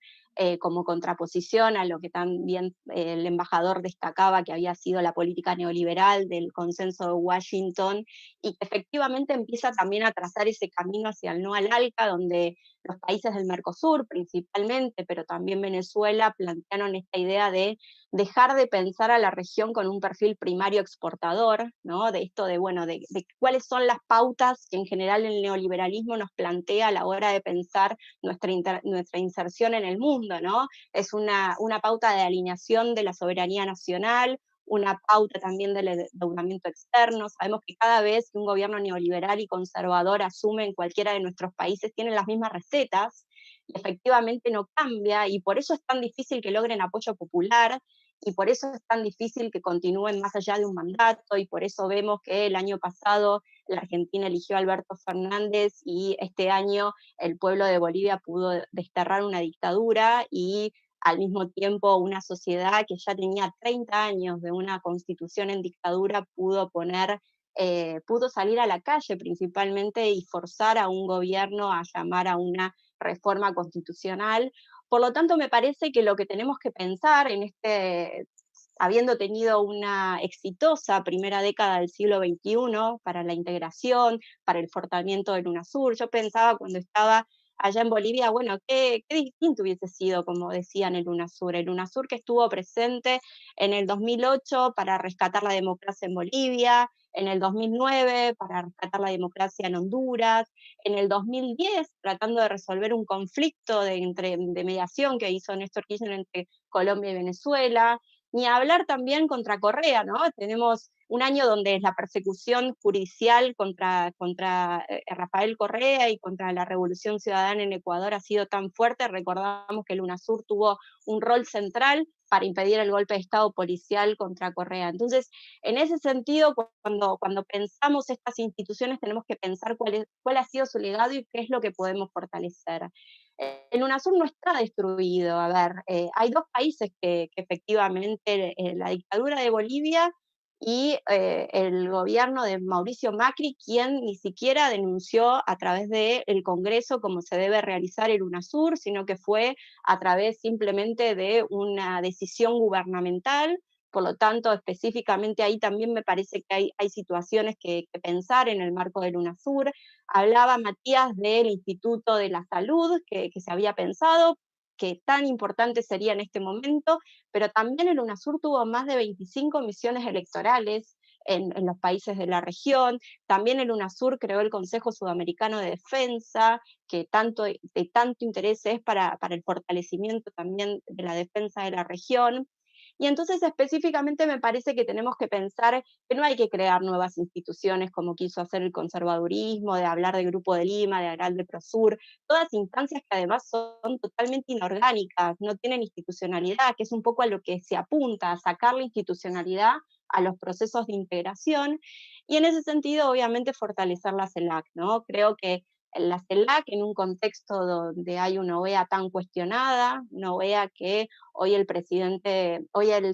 como contraposición a lo que también el embajador destacaba que había sido la política neoliberal del consenso de Washington, y que efectivamente empieza también a trazar ese camino hacia el no al ALCA, donde los países del Mercosur principalmente, pero también Venezuela, plantearon esta idea de dejar de pensar a la región con un perfil primario exportador, ¿no? De esto de, bueno, de cuáles son las pautas que en general el neoliberalismo nos plantea a la hora de pensar nuestra inserción en el mundo, ¿no? Es una pauta de alineación de la soberanía nacional, una pauta también del endeudamiento externo. Sabemos que cada vez que un gobierno neoliberal y conservador asume en cualquiera de nuestros países, tienen las mismas recetas, y efectivamente no cambia, y por eso es tan difícil que logren apoyo popular, y por eso es tan difícil que continúen más allá de un mandato, y por eso vemos que el año pasado la Argentina eligió a Alberto Fernández, y este año el pueblo de Bolivia pudo desterrar una dictadura, y al mismo tiempo una sociedad que ya tenía 30 años de una constitución en dictadura pudo salir a la calle principalmente y forzar a un gobierno a llamar a una reforma constitucional. Por lo tanto, me parece que lo que tenemos que pensar habiendo tenido una exitosa primera década del siglo XXI para la integración, para el fortalecimiento del UNASUR, yo pensaba cuando estaba allá en Bolivia, bueno, qué distinto hubiese sido, como decían, el UNASUR que estuvo presente en el 2008 para rescatar la democracia en Bolivia, en el 2009 para rescatar la democracia en Honduras, en el 2010 tratando de resolver un conflicto de mediación que hizo Néstor Kirchner entre Colombia y Venezuela, ni hablar también contra Correa, ¿no? Tenemos un año donde la persecución judicial contra Rafael Correa y contra la Revolución Ciudadana en Ecuador ha sido tan fuerte. Recordamos que el UNASUR tuvo un rol central para impedir el golpe de Estado policial contra Correa. Entonces, en ese sentido, cuando pensamos estas instituciones, tenemos que pensar cuál ha sido su legado y qué es lo que podemos fortalecer. El UNASUR no está destruido. A ver, hay dos países que efectivamente, la dictadura de Bolivia y el gobierno de Mauricio Macri, quien ni siquiera denunció a través del Congreso cómo se debe realizar el UNASUR, sino que fue a través simplemente de una decisión gubernamental. Por lo tanto, específicamente ahí también me parece que hay situaciones que pensar en el marco del UNASUR. Hablaba Matías del Instituto de la Salud que se había pensado. que tan importante sería en este momento, pero también el UNASUR tuvo más de 25 misiones electorales en los países de la región. También el UNASUR creó el Consejo Sudamericano de Defensa, que de tanto interés es para el fortalecimiento también de la defensa de la región. Y entonces específicamente me parece que tenemos que pensar que no hay que crear nuevas instituciones como quiso hacer el conservadurismo, de hablar de Grupo de Lima, de hablar de Prosur, todas instancias que además son totalmente inorgánicas, no tienen institucionalidad, que es un poco a lo que se apunta, a sacar la institucionalidad a los procesos de integración, y en ese sentido obviamente fortalecer la CELAC, ¿no? Creo que la CELAC en un contexto donde hay una OEA tan cuestionada, una OEA que hoy el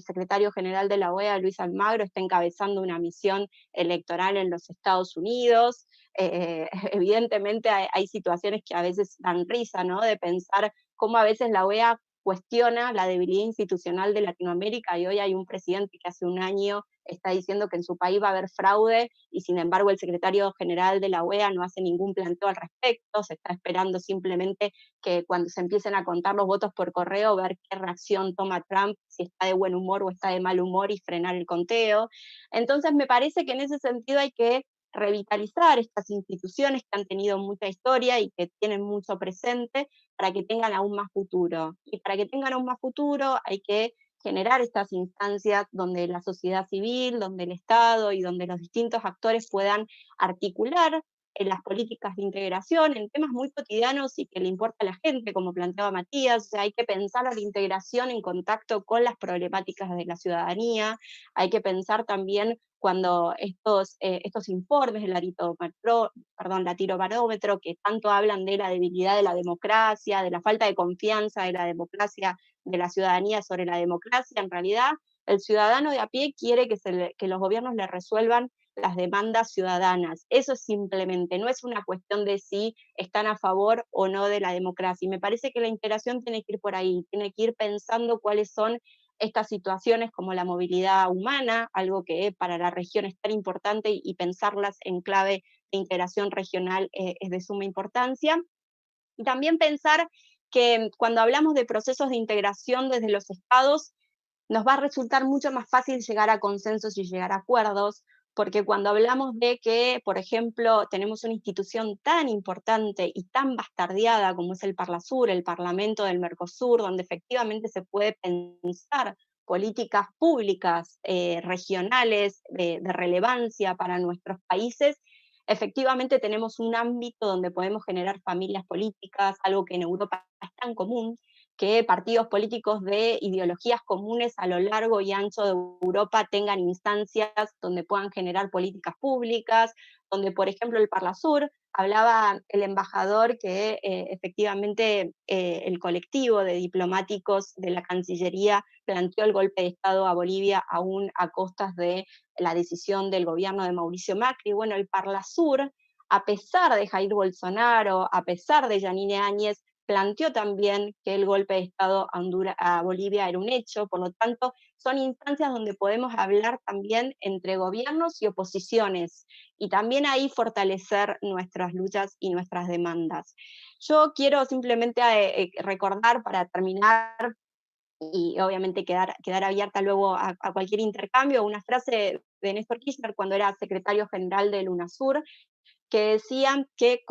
secretario general de la OEA, Luis Almagro, está encabezando una misión electoral en los Estados Unidos. Evidentemente hay situaciones que a veces dan risa, ¿no? De pensar cómo a veces la OEA cuestiona la debilidad institucional de Latinoamérica, y hoy hay un presidente que hace un año está diciendo que en su país va a haber fraude, y sin embargo el secretario general de la OEA no hace ningún planteo al respecto, se está esperando simplemente que cuando se empiecen a contar los votos por correo, ver qué reacción toma Trump, si está de buen humor o está de mal humor, y frenar el conteo. Entonces me parece que en ese sentido hay que revitalizar estas instituciones que han tenido mucha historia y que tienen mucho presente, para que tengan aún más futuro. Y para que tengan aún más futuro hay que generar estas instancias donde la sociedad civil, donde el Estado y donde los distintos actores puedan articular en las políticas de integración, en temas muy cotidianos y que le importa a la gente, como planteaba Matías. O sea, hay que pensar la integración en contacto con las problemáticas de la ciudadanía, hay que pensar también cuando estos informes del latirobarómetro, que tanto hablan de la debilidad de la democracia, de la falta de confianza de la democracia, de la ciudadanía sobre la democracia, en realidad el ciudadano de a pie quiere que los gobiernos le resuelvan las demandas ciudadanas. Eso simplemente, no es una cuestión de si están a favor o no de la democracia. Y me parece que la integración tiene que ir por ahí, tiene que ir pensando cuáles son estas situaciones como la movilidad humana, algo que para la región es tan importante, y pensarlas en clave de integración regional es de suma importancia. Y también pensar que cuando hablamos de procesos de integración desde los estados, nos va a resultar mucho más fácil llegar a consensos y llegar a acuerdos, porque cuando hablamos de que, por ejemplo, tenemos una institución tan importante y tan bastardeada como es el Parlasur, el Parlamento del Mercosur, donde efectivamente se puede pensar políticas públicas regionales de relevancia para nuestros países, efectivamente tenemos un ámbito donde podemos generar familias políticas, algo que en Europa es tan común, que partidos políticos de ideologías comunes a lo largo y ancho de Europa tengan instancias donde puedan generar políticas públicas, donde, por ejemplo, el Parlasur, hablaba el embajador que efectivamente el colectivo de diplomáticos de la Cancillería planteó el golpe de Estado a Bolivia aún a costas de la decisión del gobierno de Mauricio Macri. Bueno, el Parlasur, a pesar de Jair Bolsonaro, a pesar de Yanine Áñez, planteó también que el golpe de Estado a Bolivia era un hecho. Por lo tanto, son instancias donde podemos hablar también entre gobiernos y oposiciones, y también ahí fortalecer nuestras luchas y nuestras demandas. Yo quiero simplemente recordar, para terminar, y obviamente quedar abierta luego a cualquier intercambio, una frase de Néstor Kirchner cuando era secretario general del UNASUR, que decían que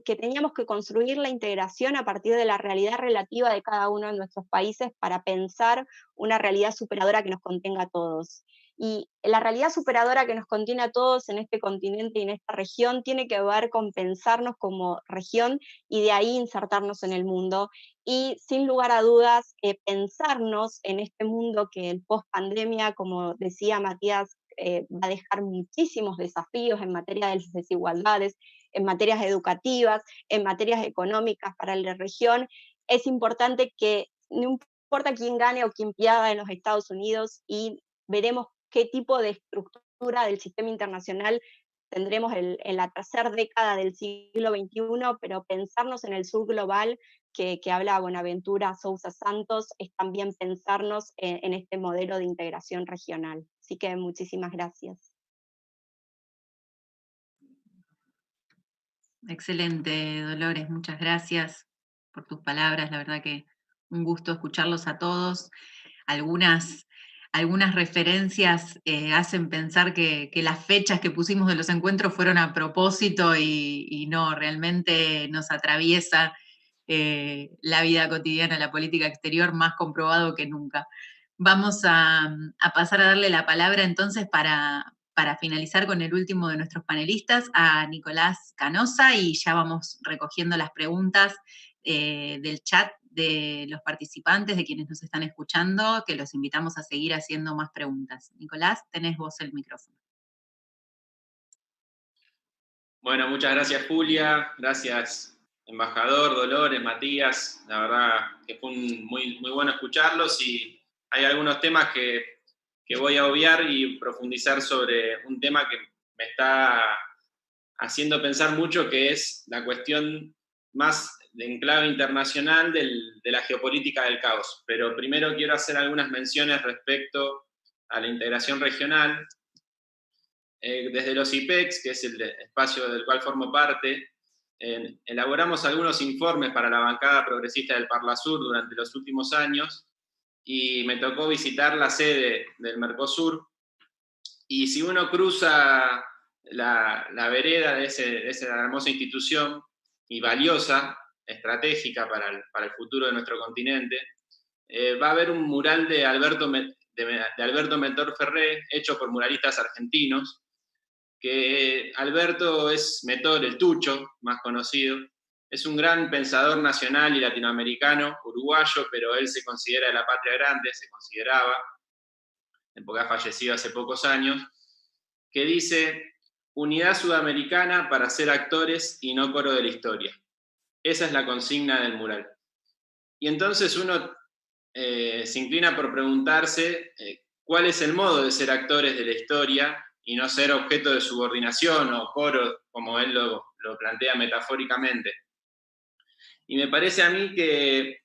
teníamos que construir la integración a partir de la realidad relativa de cada uno de nuestros países para pensar una realidad superadora que nos contenga a todos. Y la realidad superadora que nos contiene a todos en este continente y en esta región tiene que ver con pensarnos como región y de ahí insertarnos en el mundo. Y sin lugar a dudas, pensarnos en este mundo que el post-pandemia, como decía Matías, va a dejar muchísimos desafíos en materia de las desigualdades, en materias educativas, en materias económicas para la región. Es importante que no importa quién gane o quién pierda en los Estados Unidos, y veremos qué tipo de estructura del sistema internacional tendremos en la tercera década del siglo XXI, pero pensarnos en el sur global que habla Buenaventura Sousa Santos es también pensarnos en este modelo de integración regional. Así que muchísimas gracias. Excelente, Dolores, muchas gracias por tus palabras. La verdad que un gusto escucharlos a todos. Algunas referencias hacen pensar que las fechas que pusimos de los encuentros fueron a propósito y no, realmente nos atraviesa la vida cotidiana, la política exterior, más comprobado que nunca. Vamos a pasar a darle la palabra entonces para finalizar con el último de nuestros panelistas, a Nicolás Canosa, y ya vamos recogiendo las preguntas del chat de los participantes, de quienes nos están escuchando, que los invitamos a seguir haciendo más preguntas. Nicolás, tenés vos el micrófono. Bueno, muchas gracias Julia, gracias embajador, Dolores, Matías, la verdad que fue muy bueno escucharlos y hay algunos temas que voy a obviar y profundizar sobre un tema que me está haciendo pensar mucho, que es la cuestión más de enclave internacional de la geopolítica del caos. Pero primero quiero hacer algunas menciones respecto a la integración regional. Desde los IPEX, que es el espacio del cual formo parte, elaboramos algunos informes para la bancada progresista del Parlasur durante los últimos años y me tocó visitar la sede del Mercosur. Y si uno cruza la vereda de esa hermosa institución y valiosa, estratégica para el futuro de nuestro continente, va a haber un mural de Alberto Mentor Ferré, hecho por muralistas argentinos, que Alberto es Mentor, el Tucho, más conocido. Es un gran pensador nacional y latinoamericano, uruguayo, pero él se considera de la patria grande, se consideraba, porque ha fallecido hace pocos años, que dice: unidad sudamericana para ser actores y no coro de la historia. Esa es la consigna del mural. Y entonces uno se inclina por preguntarse cuál es el modo de ser actores de la historia y no ser objeto de subordinación o coro, como él lo plantea metafóricamente. Y me parece a mí que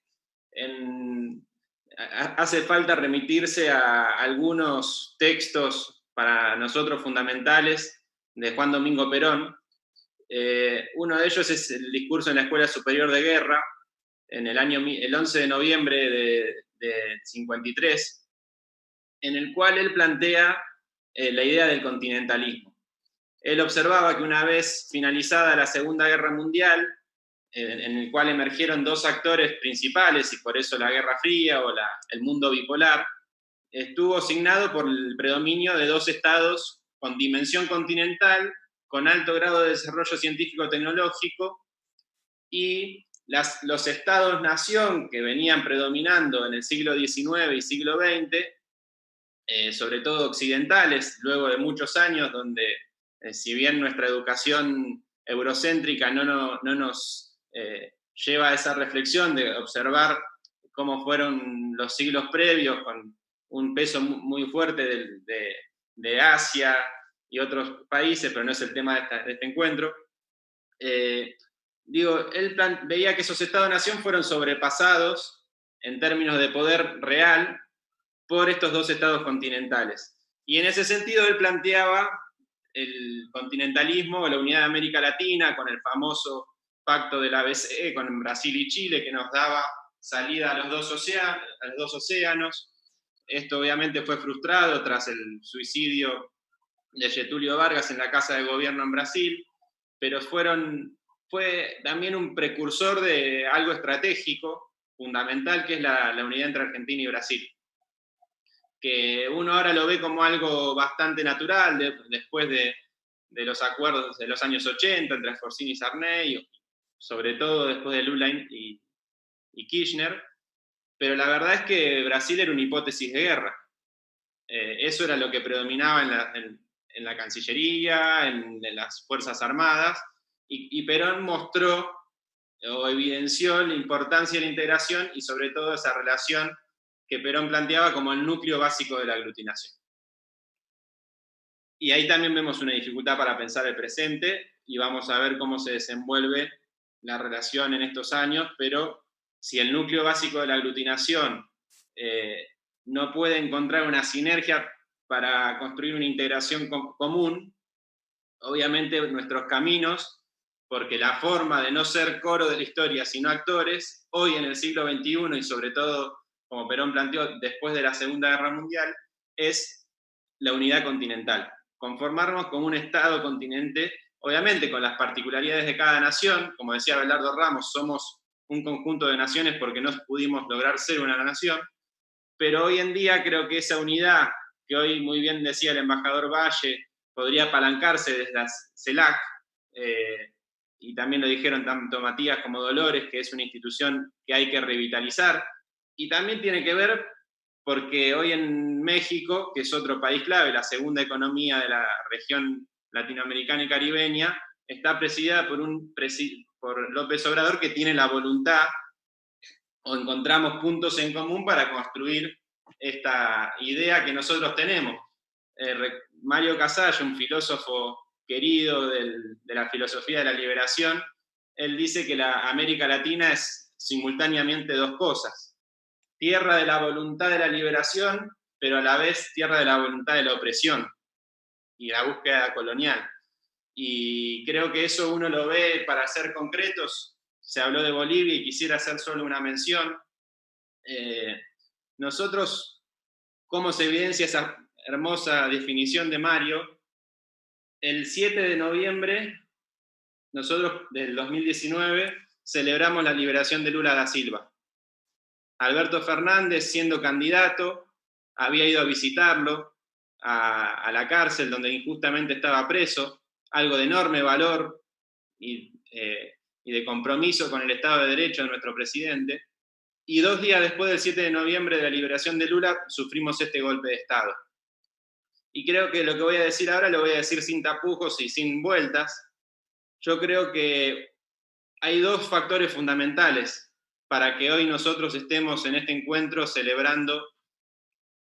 hace falta remitirse a algunos textos para nosotros fundamentales de Juan Domingo Perón. Uno de ellos es el discurso en la Escuela Superior de Guerra, en el 11 de noviembre de 53, en el cual él plantea la idea del continentalismo. Él observaba que una vez finalizada la Segunda Guerra Mundial, en el cual emergieron dos actores principales, y por eso la Guerra Fría o el mundo bipolar, estuvo signado por el predominio de dos estados con dimensión continental, con alto grado de desarrollo científico-tecnológico, y los estados-nación que venían predominando en el siglo XIX y siglo XX, sobre todo occidentales, luego de muchos años donde, si bien nuestra educación eurocéntrica no nos lleva a esa reflexión de observar cómo fueron los siglos previos, con un peso muy fuerte de Asia y otros países, pero no es el tema de este encuentro. Él veía que esos estados-nación fueron sobrepasados en términos de poder real por estos dos estados continentales. Y en ese sentido él planteaba el continentalismo o la unidad de América Latina con el famoso pacto del ABC con Brasil y Chile, que nos daba salida a los dos océanos. Esto obviamente fue frustrado tras el suicidio de Getúlio Vargas en la Casa de Gobierno en Brasil, pero fue también un precursor de algo estratégico, fundamental, que es la unidad entre Argentina y Brasil, que uno ahora lo ve como algo bastante natural después de los acuerdos de los años 80 entre Alfonsín y Sarney, sobre todo después de Lula y Kirchner, pero la verdad es que Brasil era una hipótesis de guerra. Eso era lo que predominaba en la Cancillería, en las Fuerzas Armadas, y Perón mostró o evidenció la importancia de la integración y sobre todo esa relación que Perón planteaba como el núcleo básico de la aglutinación. Y ahí también vemos una dificultad para pensar el presente y vamos a ver cómo se desenvuelve la relación en estos años, pero si el núcleo básico de la aglutinación no puede encontrar una sinergia para construir una integración común, obviamente nuestros caminos porque la forma de no ser coro de la historia, sino actores, hoy en el siglo XXI, y sobre todo, como Perón planteó, después de la Segunda Guerra Mundial, es la unidad continental. Conformarnos con un Estado-continente, obviamente con las particularidades de cada nación, como decía Abelardo Ramos, somos un conjunto de naciones porque no pudimos lograr ser una nación, pero hoy en día creo que esa unidad, que hoy muy bien decía el embajador Valle, podría apalancarse desde la CELAC, y también lo dijeron tanto Matías como Dolores, que es una institución que hay que revitalizar, y también tiene que ver porque hoy en México, que es otro país clave, la segunda economía de la región latinoamericana y caribeña, está presidida por López Obrador, que tiene la voluntad, o encontramos puntos en común para construir esta idea que nosotros tenemos. Mario Casalla, un filósofo querido de la filosofía de la liberación, él dice que la América Latina es simultáneamente dos cosas: tierra de la voluntad de la liberación, pero a la vez tierra de la voluntad de la opresión y la búsqueda colonial. Y creo que eso uno lo ve, para ser concretos, se habló de Bolivia y quisiera hacer solo una mención. Nosotros, ¿cómo se evidencia esa hermosa definición de Mario? El 7 de noviembre, nosotros del 2019, celebramos la liberación de Lula da Silva. Alberto Fernández, siendo candidato, había ido a visitarlo a la cárcel donde injustamente estaba preso, algo de enorme valor y de compromiso con el Estado de Derecho de nuestro presidente. Y 2 días después del 7 de noviembre de la liberación de Lula, sufrimos este golpe de Estado. Y creo que lo que voy a decir ahora lo voy a decir sin tapujos y sin vueltas. Yo creo que hay 2 factores fundamentales para que hoy nosotros estemos en este encuentro celebrando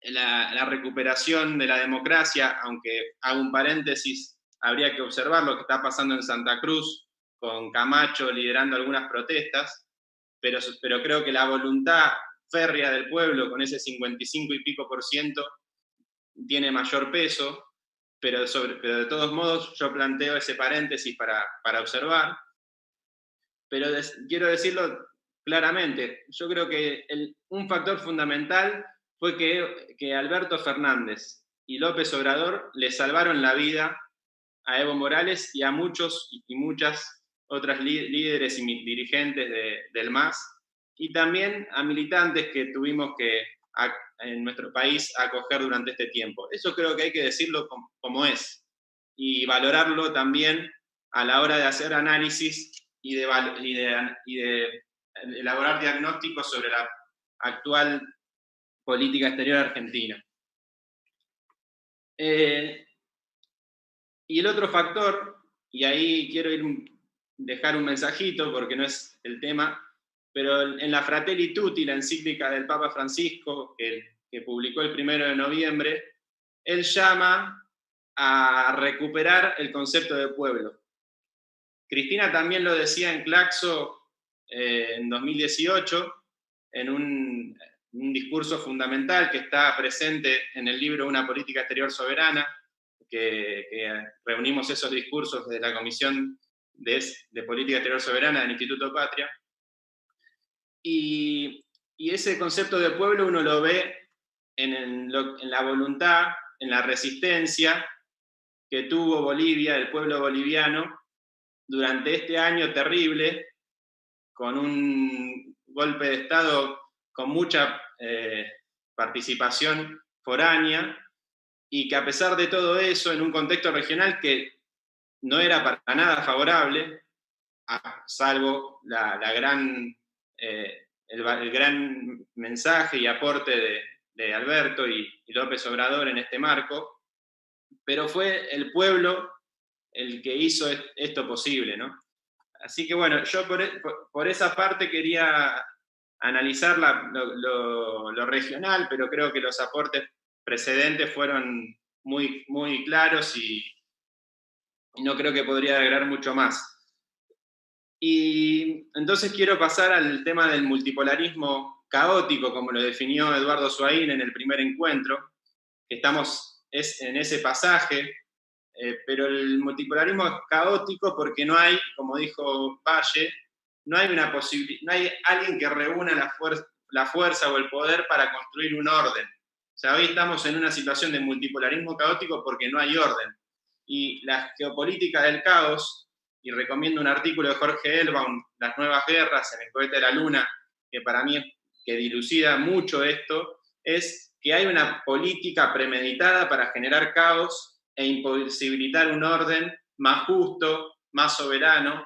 la recuperación de la democracia, aunque hago un paréntesis, habría que observar lo que está pasando en Santa Cruz, con Camacho liderando algunas protestas, pero creo que la voluntad férrea del pueblo, con ese 55 y pico %, tiene mayor peso, pero de todos modos yo planteo ese paréntesis para observar. Pero quiero decirlo claramente, yo creo que un factor fundamental fue que Alberto Fernández y López Obrador le salvaron la vida a Evo Morales y a muchos y muchas otras líderes y dirigentes del MAS, y también a militantes que tuvimos que en nuestro país acoger durante este tiempo. Eso creo que hay que decirlo como es, y valorarlo también a la hora de hacer análisis y de elaborar diagnósticos sobre la actual política exterior argentina. Y el otro factor, y ahí quiero dejar un mensajito porque no es el tema, pero en la Fratelli Tutti, la encíclica del Papa Francisco, que publicó el 1 de noviembre, él llama a recuperar el concepto de pueblo. Cristina también lo decía en Claxo en 2018, en un discurso fundamental que está presente en el libro Una política exterior soberana, que reunimos esos discursos de la Comisión de Política Exterior Soberana del Instituto Patria. Y ese concepto de pueblo uno lo ve en la voluntad, en la resistencia que tuvo Bolivia, el pueblo boliviano, durante este año terrible, con un golpe de Estado con mucha participación foránea, y que a pesar de todo eso, en un contexto regional que no era para nada favorable, salvo el gran mensaje y aporte de Alberto y López Obrador en este marco, pero fue el pueblo el que hizo esto posible, ¿no? Así que bueno, yo por esa parte quería analizar lo regional, pero creo que los aportes precedentes fueron muy, muy claros y no creo que podría agregar mucho más. Y entonces quiero pasar al tema del multipolarismo caótico, como lo definió Eduardo Swain en el primer encuentro, que estamos en ese pasaje pero el multipolarismo es caótico porque no hay, como dijo Valle, no hay alguien que reúna la fuerza o el poder para construir un orden. O sea, hoy estamos en una situación de multipolarismo caótico porque no hay orden. Y la geopolítica del caos, y recomiendo un artículo de Jorge Elbaum, Las nuevas guerras en el cohete de la luna, que para mí que dilucida mucho esto, es que hay una política premeditada para generar caos e imposibilitar un orden más justo, más soberano.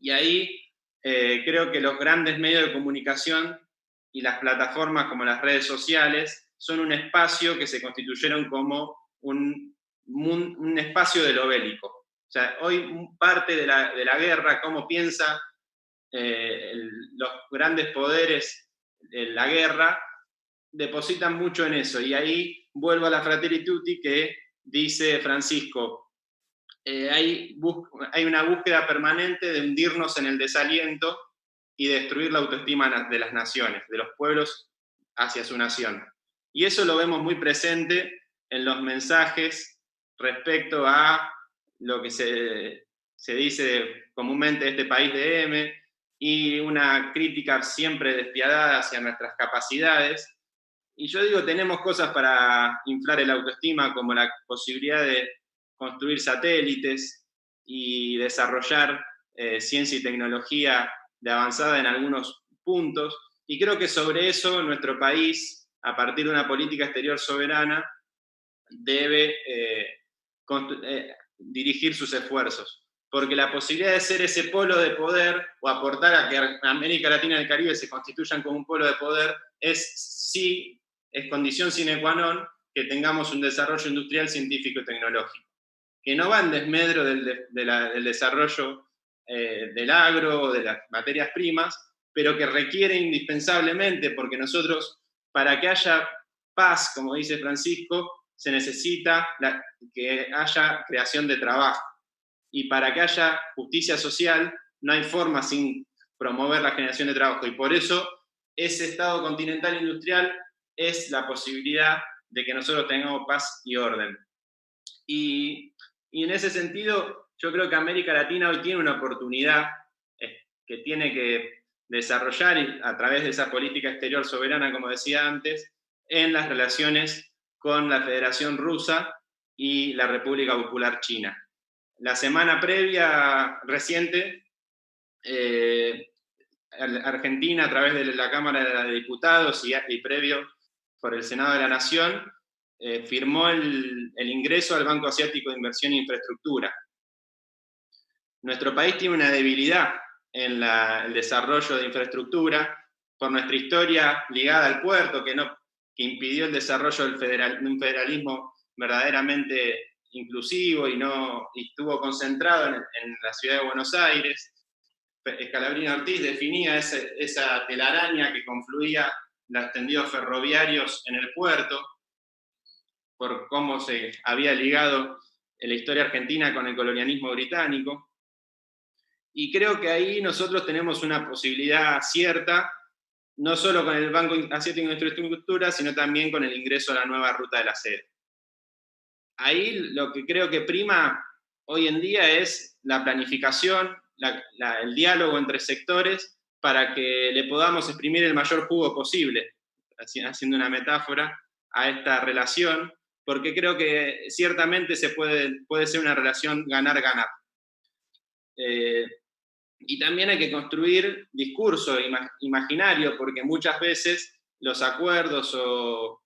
Y ahí creo que los grandes medios de comunicación y las plataformas como las redes sociales son un espacio que se constituyeron como un espacio de lo bélico. O sea, hoy parte de la guerra, cómo piensa los grandes poderes de la guerra, depositan mucho en eso. Y ahí vuelvo a la Fratelli Tutti que dice Francisco, hay una búsqueda permanente de hundirnos en el desaliento y destruir la autoestima de las naciones, de los pueblos hacia su nación. Y eso lo vemos muy presente en los mensajes respecto a lo que se dice comúnmente este país de M, y una crítica siempre despiadada hacia nuestras capacidades. Y yo digo, tenemos cosas para inflar el autoestima, como la posibilidad de construir satélites y desarrollar ciencia y tecnología de avanzada en algunos puntos. Y creo que sobre eso nuestro país, a partir de una política exterior soberana, debe dirigir sus esfuerzos. Porque la posibilidad de ser ese polo de poder o aportar a que América Latina y el Caribe se constituyan como un polo de poder es condición sine qua non que tengamos un desarrollo industrial, científico y tecnológico, que no va en desmedro del desarrollo del agro o de las materias primas, pero que requiere indispensablemente, porque nosotros, para que haya paz, como dice Francisco, se necesita que haya creación de trabajo. Y para que haya justicia social, no hay forma sin promover la generación de trabajo. Y por eso ese Estado continental industrial es la posibilidad de que nosotros tengamos paz y orden. Y en ese sentido, yo creo que América Latina hoy tiene una oportunidad que tiene que desarrollar a través de esa política exterior soberana, como decía antes, en las relaciones con la Federación Rusa y la República Popular China. La semana previa, reciente, Argentina, a través de la Cámara de Diputados y previo por el Senado de la Nación, firmó el ingreso al Banco Asiático de Inversión e Infraestructura. Nuestro país tiene una debilidad en el desarrollo de infraestructura por nuestra historia ligada al puerto, que impidió el desarrollo de un federalismo verdaderamente inclusivo y estuvo concentrado en la ciudad de Buenos Aires. Scalabrini Ortiz definía esa telaraña que confluía los tendidos ferroviarios en el puerto, por cómo se había ligado en la historia argentina con el colonialismo británico. Y creo que ahí nosotros tenemos una posibilidad cierta, no solo con el Banco Asiático de Infraestructura, sino también con el ingreso a la nueva ruta de la seda. Ahí lo que creo que prima hoy en día es la planificación, el diálogo entre sectores para que le podamos exprimir el mayor jugo posible, haciendo una metáfora a esta relación, porque creo que ciertamente puede ser una relación ganar-ganar. Y también hay que construir discurso imaginario, porque muchas veces los acuerdos o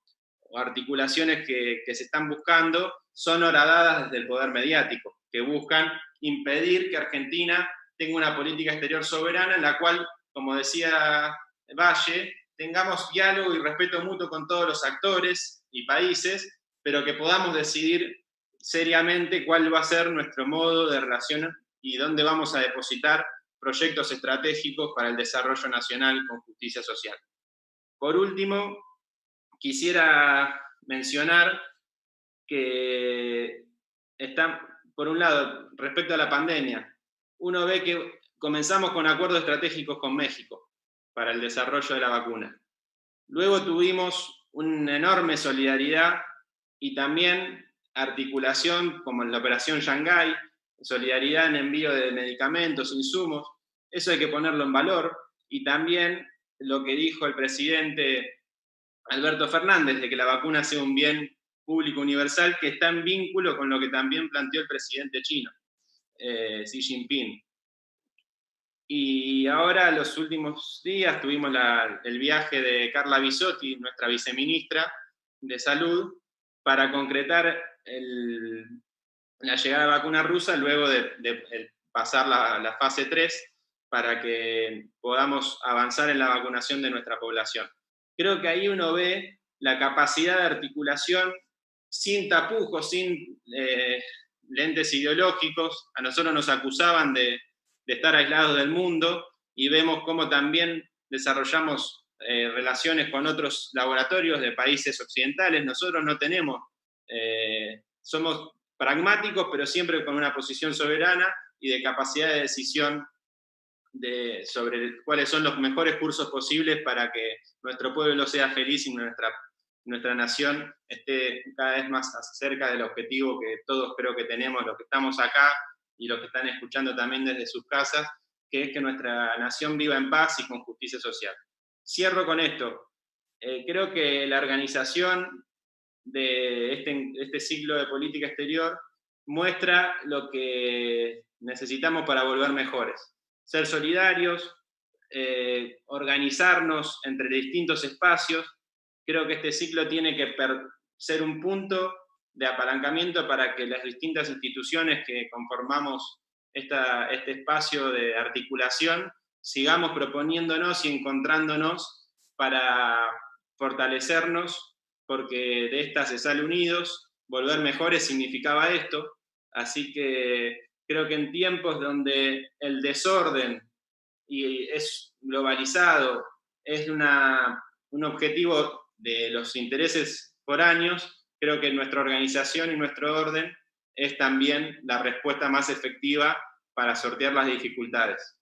articulaciones que se están buscando son horadadas desde el poder mediático, que buscan impedir que Argentina tenga una política exterior soberana en la cual, como decía Valle, tengamos diálogo y respeto mutuo con todos los actores y países, pero que podamos decidir seriamente cuál va a ser nuestro modo de relación y dónde vamos a depositar proyectos estratégicos para el desarrollo nacional con justicia social. Por último, quisiera mencionar que por un lado, respecto a la pandemia, uno ve que comenzamos con acuerdos estratégicos con México para el desarrollo de la vacuna. Luego tuvimos una enorme solidaridad y también articulación, como en la operación Shanghái, solidaridad en envío de medicamentos, insumos, eso hay que ponerlo en valor, y también lo que dijo el presidente Alberto Fernández, de que la vacuna sea un bien público universal, que está en vínculo con lo que también planteó el presidente chino, Xi Jinping. Y ahora, los últimos días, tuvimos el viaje de Carla Bisotti, nuestra viceministra de Salud, para concretar la llegada de vacuna rusa luego de pasar la fase 3 para que podamos avanzar en la vacunación de nuestra población. Creo que ahí uno ve la capacidad de articulación sin tapujos, sin lentes ideológicos. A nosotros nos acusaban de estar aislados del mundo, y vemos cómo también desarrollamos relaciones con otros laboratorios de países occidentales. Nosotros no tenemos, somos pragmáticos, pero siempre con una posición soberana y de capacidad de decisión sobre cuáles son los mejores cursos posibles para que nuestro pueblo sea feliz y nuestra nación esté cada vez más cerca del objetivo que todos creo que tenemos, los que estamos acá y los que están escuchando también desde sus casas, que es que nuestra nación viva en paz y con justicia social. Cierro con esto. Creo que la organización de este ciclo de política exterior muestra lo que necesitamos para volver mejores. Ser solidarios, organizarnos entre distintos espacios. Creo que este ciclo tiene que ser un punto de apalancamiento para que las distintas instituciones que conformamos este espacio de articulación sigamos proponiéndonos y encontrándonos para fortalecernos, porque de esta se sale unidos. Volver mejores significaba esto, así que creo que en tiempos donde el desorden y es globalizado, es un objetivo de los intereses foráneos, creo que nuestra organización y nuestro orden es también la respuesta más efectiva para sortear las dificultades.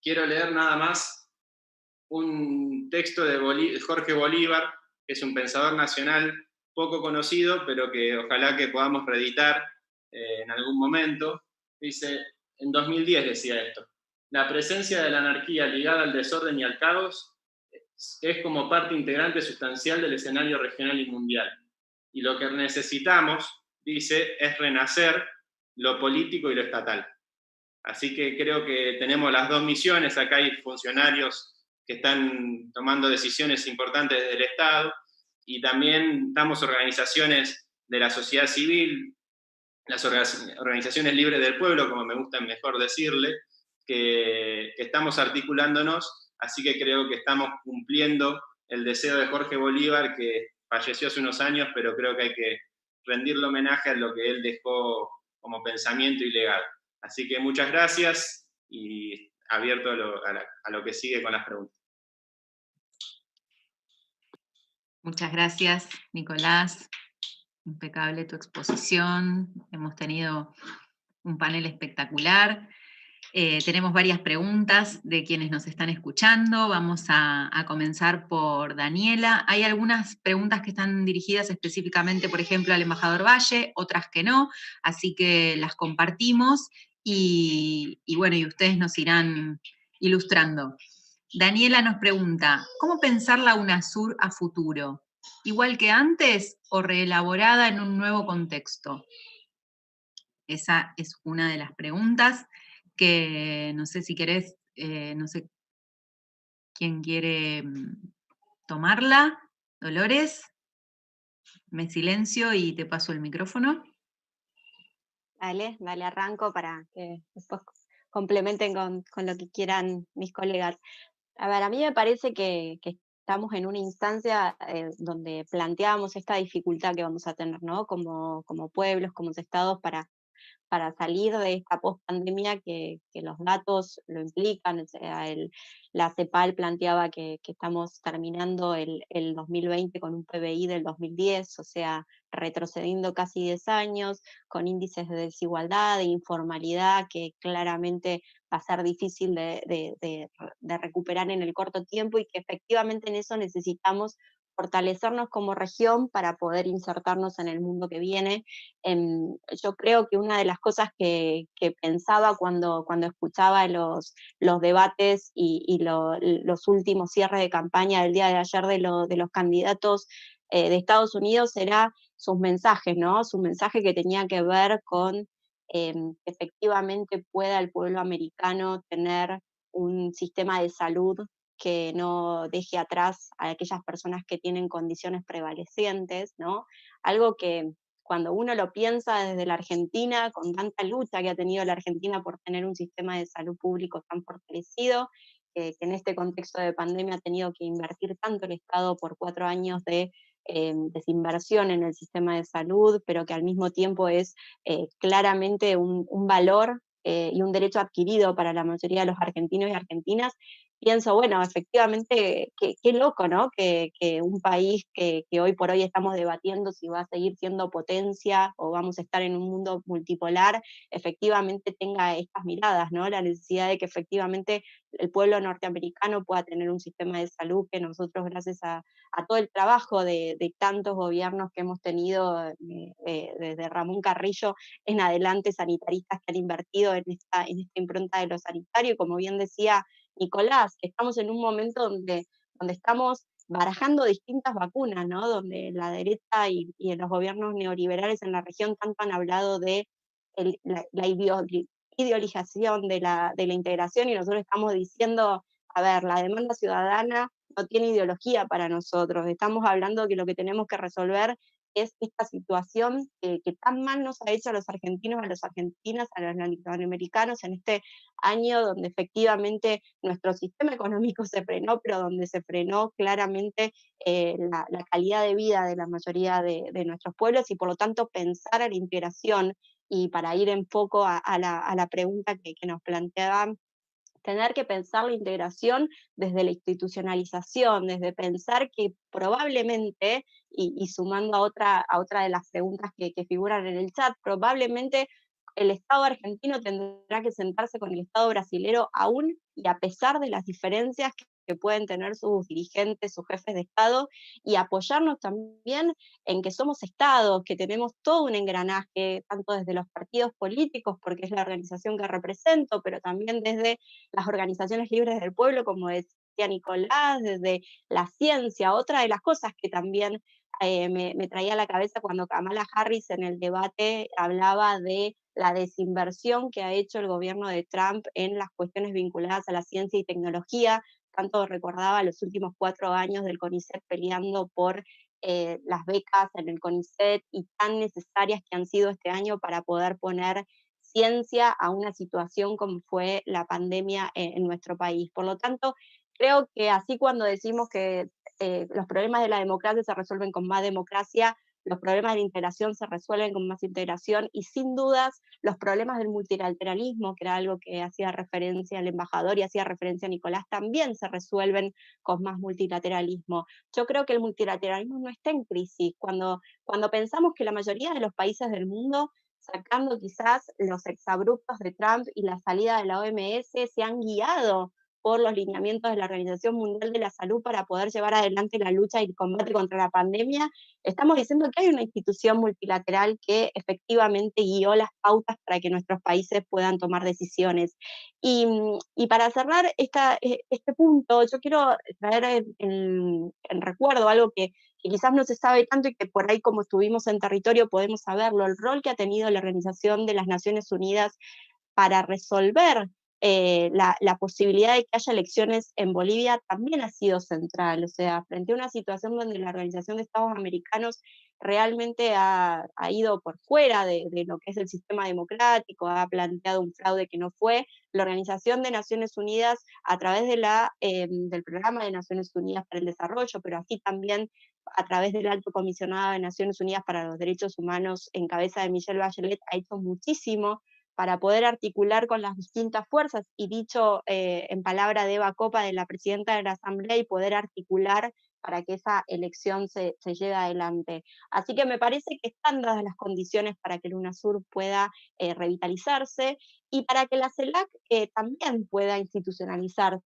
Quiero leer nada más un texto de Jorge Bolívar, que es un pensador nacional poco conocido, pero que ojalá que podamos reeditar en algún momento. Dice, en 2010 decía esto: la presencia de la anarquía ligada al desorden y al caos es como parte integrante sustancial del escenario regional y mundial. Y lo que necesitamos, dice, es renacer lo político y lo estatal. Así que creo que tenemos las dos misiones. Acá hay funcionarios que están tomando decisiones importantes desde el Estado, y también estamos organizaciones de la sociedad civil, las organizaciones libres del pueblo, como me gusta mejor decirle, que estamos articulándonos, así que creo que estamos cumpliendo el deseo de Jorge Bolívar, que falleció hace unos años, pero creo que hay que rendirle homenaje a lo que él dejó como pensamiento y legado. Así que muchas gracias y abierto a lo que sigue con las preguntas. Muchas gracias, Nicolás. Impecable tu exposición. Hemos tenido un panel espectacular. Tenemos varias preguntas de quienes nos están escuchando. Vamos a comenzar por Daniela. Hay algunas preguntas que están dirigidas específicamente, por ejemplo, al embajador Valle, otras que no, así que las compartimos y bueno, y ustedes nos irán ilustrando. Daniela nos pregunta, ¿cómo pensar la UNASUR a futuro? ¿Igual que antes o reelaborada en un nuevo contexto? Esa es una de las preguntas que no sé si querés, no sé quién quiere tomarla. Dolores, me silencio y te paso el micrófono. Dale, arranco para que después complementen con lo que quieran mis colegas. A ver, a mí me parece que estamos en una instancia donde planteamos esta dificultad que vamos a tener, ¿no? Como pueblos, como estados, para salir de esta post-pandemia que los datos lo implican. O sea, la CEPAL planteaba que estamos terminando el 2020 con un PBI del 2010, o sea, retrocediendo casi 10 años, con índices de desigualdad, de informalidad, que claramente va a ser difícil de recuperar en el corto tiempo, y que efectivamente en eso necesitamos fortalecernos como región para poder insertarnos en el mundo que viene. Yo creo que una de las cosas que pensaba cuando escuchaba los debates y los últimos cierres de campaña del día de ayer de los candidatos de Estados Unidos era sus mensajes, ¿no? Su mensaje que tenía que ver con que efectivamente pueda el pueblo americano tener un sistema de salud que no deje atrás a aquellas personas que tienen condiciones prevalecientes, ¿no? Algo que cuando uno lo piensa desde la Argentina, con tanta lucha que ha tenido la Argentina por tener un sistema de salud público tan fortalecido, que en este contexto de pandemia ha tenido que invertir tanto el Estado por 4 años de desinversión en el sistema de salud, pero que al mismo tiempo es claramente un valor y un derecho adquirido para la mayoría de los argentinos y argentinas. Pienso, bueno, efectivamente, qué loco, ¿no? Que un país que hoy por hoy estamos debatiendo si va a seguir siendo potencia o vamos a estar en un mundo multipolar, efectivamente tenga estas miradas, ¿no? La necesidad de que efectivamente el pueblo norteamericano pueda tener un sistema de salud que nosotros, gracias a todo el trabajo de tantos gobiernos que hemos tenido, desde Ramón Carrillo en adelante, sanitaristas que han invertido en esta impronta de lo sanitario, y como bien decía Nicolás, estamos en un momento donde estamos barajando distintas vacunas, ¿no? Donde la derecha y en los gobiernos neoliberales en la región tanto han hablado de la ideologización de la integración, y nosotros estamos diciendo, a ver, la demanda ciudadana no tiene ideología para nosotros, estamos hablando que lo que tenemos que resolver es esta situación que tan mal nos ha hecho a los argentinos, a las argentinas, a los latinoamericanos en este año donde efectivamente nuestro sistema económico se frenó, pero donde se frenó claramente la calidad de vida de la mayoría de nuestros pueblos, y por lo tanto pensar en la integración, y para ir en poco a la pregunta que nos planteaban, tener que pensar la integración desde la institucionalización, desde pensar que probablemente, y sumando a otra de las preguntas que figuran en el chat, probablemente el Estado argentino tendrá que sentarse con el Estado brasilero aún y a pesar de las diferencias que pueden tener sus dirigentes, sus jefes de Estado, y apoyarnos también en que somos Estados, que tenemos todo un engranaje, tanto desde los partidos políticos, porque es la organización que represento, pero también desde las organizaciones libres del pueblo, como decía Nicolás, desde la ciencia. Otra de las cosas que también me traía a la cabeza cuando Kamala Harris en el debate hablaba de la desinversión que ha hecho el gobierno de Trump en las cuestiones vinculadas a la ciencia y tecnología. Tanto recordaba los últimos 4 años del CONICET peleando por las becas en el CONICET, y tan necesarias que han sido este año para poder poner ciencia a una situación como fue la pandemia en nuestro país. Por lo tanto, creo que así cuando decimos que los problemas de la democracia se resuelven con más democracia, los problemas de integración se resuelven con más integración, y sin dudas los problemas del multilateralismo, que era algo que hacía referencia al embajador y hacía referencia a Nicolás, también se resuelven con más multilateralismo. Yo creo que el multilateralismo no está en crisis. Cuando pensamos que la mayoría de los países del mundo, sacando quizás los exabruptos de Trump y la salida de la OMS, se han guiado por los lineamientos de la Organización Mundial de la Salud para poder llevar adelante la lucha y el combate contra la pandemia, estamos diciendo que hay una institución multilateral que efectivamente guió las pautas para que nuestros países puedan tomar decisiones. Y para cerrar este punto, yo quiero traer en recuerdo algo que quizás no se sabe tanto y que por ahí, como estuvimos en territorio, podemos saberlo: el rol que ha tenido la Organización de las Naciones Unidas para resolver la posibilidad de que haya elecciones en Bolivia también ha sido central. O sea, frente a una situación donde la Organización de Estados Americanos realmente ha ido por fuera de lo que es el sistema democrático, ha planteado un fraude que no fue, la Organización de Naciones Unidas, a través del Programa de Naciones Unidas para el Desarrollo, pero así también a través del Alto Comisionado de Naciones Unidas para los Derechos Humanos en cabeza de Michelle Bachelet, ha hecho muchísimo para poder articular con las distintas fuerzas, y dicho en palabra de Eva Copa, de la presidenta de la Asamblea, y poder articular para que esa elección se lleve adelante. Así que me parece que están dadas las condiciones para que el UNASUR pueda revitalizarse, y para que la CELAC también pueda institucionalizarse.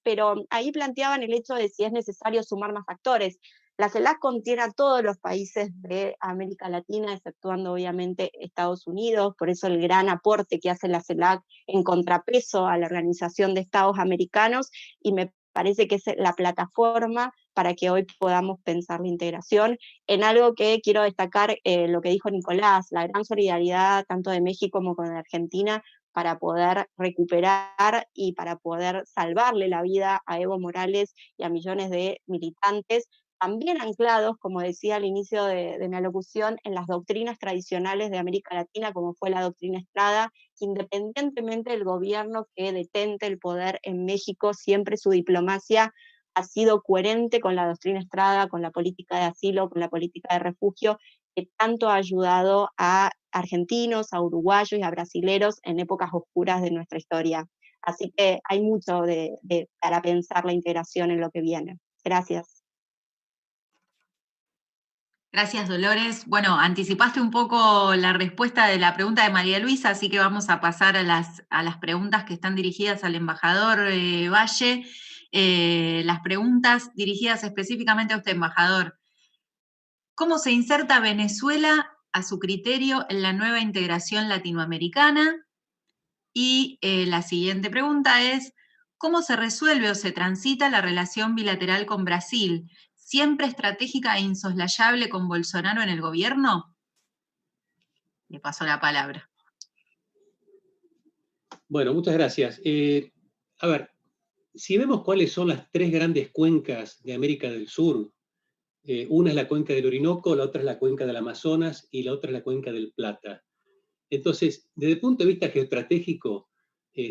pero ahí planteaban el hecho de si es necesario sumar más actores. La CELAC contiene a todos los países de América Latina, exceptuando obviamente Estados Unidos, por eso el gran aporte que hace la CELAC en contrapeso a la Organización de Estados Americanos, y me parece que es la plataforma para que hoy podamos pensar la integración en algo que quiero destacar, lo que dijo Nicolás, la gran solidaridad tanto de México como con Argentina para poder recuperar y para poder salvarle la vida a Evo Morales y a millones de militantes, también anclados, como decía al inicio de mi alocución, en las doctrinas tradicionales de América Latina, como fue la doctrina Estrada, que independientemente del gobierno que detente el poder en México, siempre su diplomacia ha sido coherente con la doctrina Estrada, con la política de asilo, con la política de refugio, que tanto ha ayudado a argentinos, a uruguayos y a brasileros en épocas oscuras de nuestra historia. Así que hay mucho para pensar la integración en lo que viene. Gracias. Gracias, Dolores. Bueno, anticipaste un poco la respuesta de la pregunta de María Luisa, así que vamos a pasar a las preguntas que están dirigidas al embajador Valle. Las preguntas dirigidas específicamente a usted, embajador. ¿Cómo se inserta Venezuela, a su criterio, en la nueva integración latinoamericana? Y la siguiente pregunta es, ¿cómo se resuelve o se transita la relación bilateral con Brasil? ¿Siempre estratégica e insoslayable con Bolsonaro en el gobierno? Le paso la palabra. Bueno, muchas gracias. A ver, si vemos cuáles son las tres grandes cuencas de América del Sur, una es la cuenca del Orinoco, la otra es la cuenca del Amazonas y la otra es la cuenca del Plata. Entonces, desde el punto de vista geoestratégico,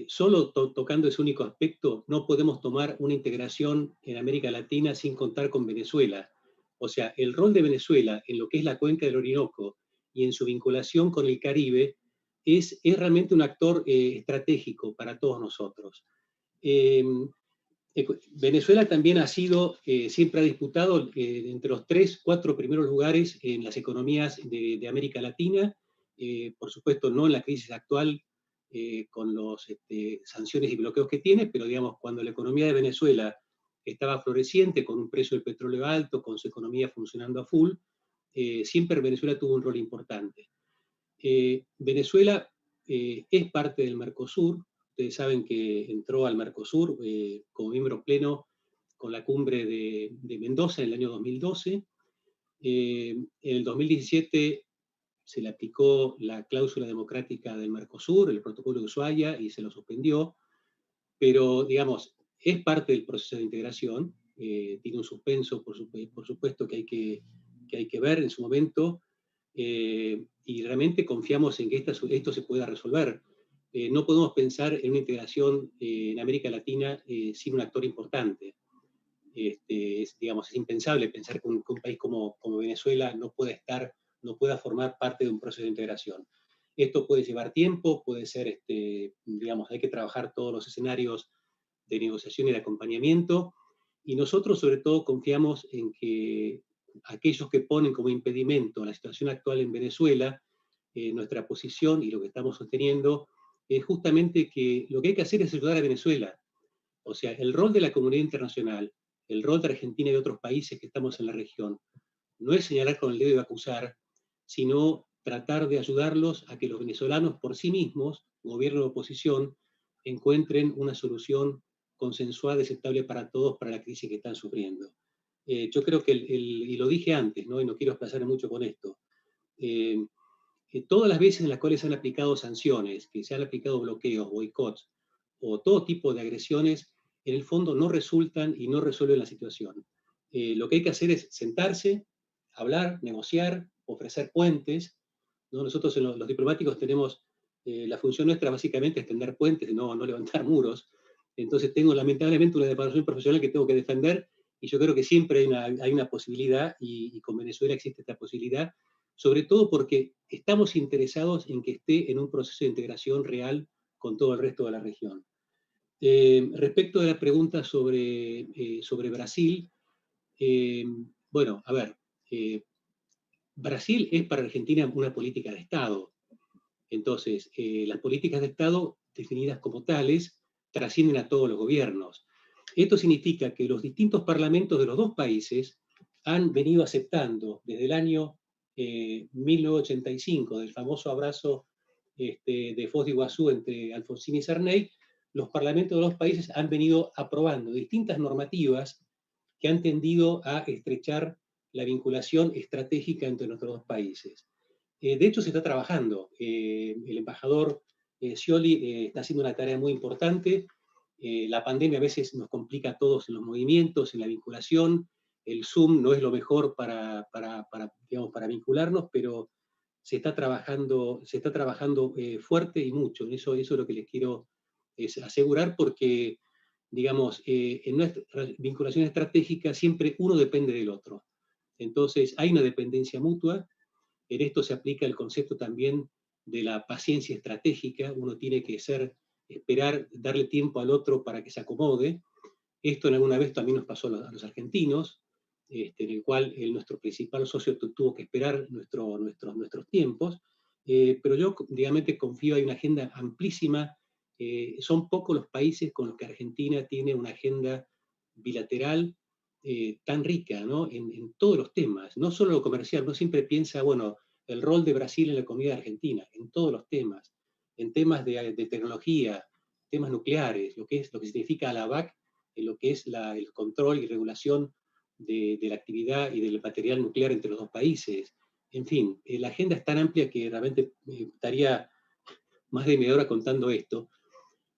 solo tocando ese único aspecto, no podemos tomar una integración en América Latina sin contar con Venezuela. O sea, el rol de Venezuela en lo que es la cuenca del Orinoco y en su vinculación con el Caribe es realmente un actor estratégico para todos nosotros. Venezuela también ha sido, siempre ha disputado entre los 3, 4 primeros lugares en las economías de América Latina, por supuesto no en la crisis actual con las sanciones y bloqueos que tiene, pero digamos, cuando la economía de Venezuela estaba floreciente, con un precio del petróleo alto, con su economía funcionando a full, siempre Venezuela tuvo un rol importante. Venezuela es parte del Mercosur. Ustedes saben que entró al Mercosur como miembro pleno con la cumbre de Mendoza en el año 2012. En el 2017 se le aplicó la cláusula democrática del Mercosur, el protocolo de Ushuaia, y se lo suspendió, pero digamos, es parte del proceso de integración, tiene un suspenso, por supuesto, que hay que ver en su momento, y realmente confiamos en que esto se pueda resolver. No podemos pensar en una integración en América Latina sin un actor importante. Digamos, es impensable pensar que un país como Venezuela no pueda formar parte de un proceso de integración. Esto puede llevar tiempo, puede ser, digamos, hay que trabajar todos los escenarios de negociación y de acompañamiento, y nosotros sobre todo confiamos en que aquellos que ponen como impedimento la situación actual en Venezuela, nuestra posición y lo que estamos sosteniendo es justamente que lo que hay que hacer es ayudar a Venezuela. O sea, el rol de la comunidad internacional, el rol de Argentina y de otros países que estamos en la región, no es señalar con el dedo y acusar, sino tratar de ayudarlos a que los venezolanos por sí mismos, gobierno o oposición, encuentren una solución consensuada y aceptable para todos para la crisis que están sufriendo. Yo creo que, y lo dije antes, ¿no? Y no quiero expresarme mucho con esto, todas las veces en las cuales se han aplicado sanciones, que se han aplicado bloqueos, boicots o todo tipo de agresiones, en el fondo no resultan y no resuelven la situación. Lo que hay que hacer es sentarse, hablar, negociar, ofrecer puentes, ¿no? Nosotros los diplomáticos tenemos, la función nuestra básicamente es tender puentes, no levantar muros. Entonces tengo lamentablemente una preparación profesional que tengo que defender, y yo creo que siempre hay una posibilidad, y con Venezuela existe esta posibilidad, sobre todo porque estamos interesados en que esté en un proceso de integración real con todo el resto de la región. Respecto de la pregunta sobre Brasil, bueno, a ver, Brasil es para Argentina una política de Estado. Entonces, las políticas de Estado definidas como tales trascienden a todos los gobiernos. Esto significa que los distintos parlamentos de los dos países han venido aceptando desde el año 1985, del famoso abrazo de Foz de Iguazú entre Alfonsín y Sarney, los parlamentos de los países han venido aprobando distintas normativas que han tendido a estrechar la vinculación estratégica entre nuestros dos países. De hecho, se está trabajando. El embajador Scioli está haciendo una tarea muy importante. La pandemia a veces nos complica a todos en los movimientos, en la vinculación. El Zoom no es lo mejor digamos, para vincularnos, pero se está trabajando fuerte y mucho. Eso es lo que les quiero asegurar, porque, digamos, en nuestra vinculación estratégica siempre uno depende del otro. Entonces hay una dependencia mutua. En esto se aplica el concepto también de la paciencia estratégica. Uno tiene que esperar, darle tiempo al otro para que se acomode. Esto en alguna vez también nos pasó a los argentinos, en el cual nuestro principal socio tuvo que esperar nuestros tiempos. Pero yo, digamos, confío, hay una agenda amplísima. Son pocos los países con los que Argentina tiene una agenda bilateral tan rica, ¿no? En todos los temas, no solo lo comercial. Uno siempre piensa, bueno, el rol de Brasil en la comida argentina, en todos los temas, en temas de tecnología, temas nucleares, lo que significa la ABAC, en lo que es el control y regulación de la actividad y del material nuclear entre los dos países. En fin, la agenda es tan amplia que realmente estaría más de media hora contando esto.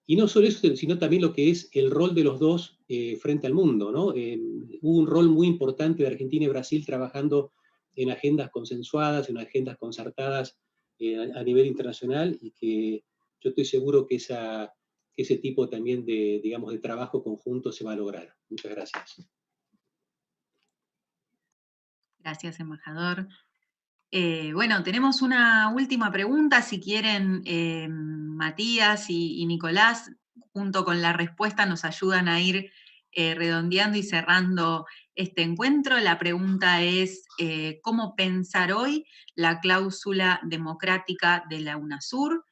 Y no solo eso, sino también lo que es el rol de los dos frente al mundo, ¿no? Hubo un rol muy importante de Argentina y Brasil trabajando en agendas consensuadas, en agendas concertadas a nivel internacional, y que yo estoy seguro que ese tipo también digamos, de trabajo conjunto se va a lograr. Muchas gracias. Gracias, embajador. Bueno, tenemos una última pregunta, si quieren, Matías y Nicolás, junto con la respuesta, nos ayudan a ir redondeando y cerrando este encuentro. La pregunta es, ¿cómo pensar hoy la cláusula democrática de la UNASUR?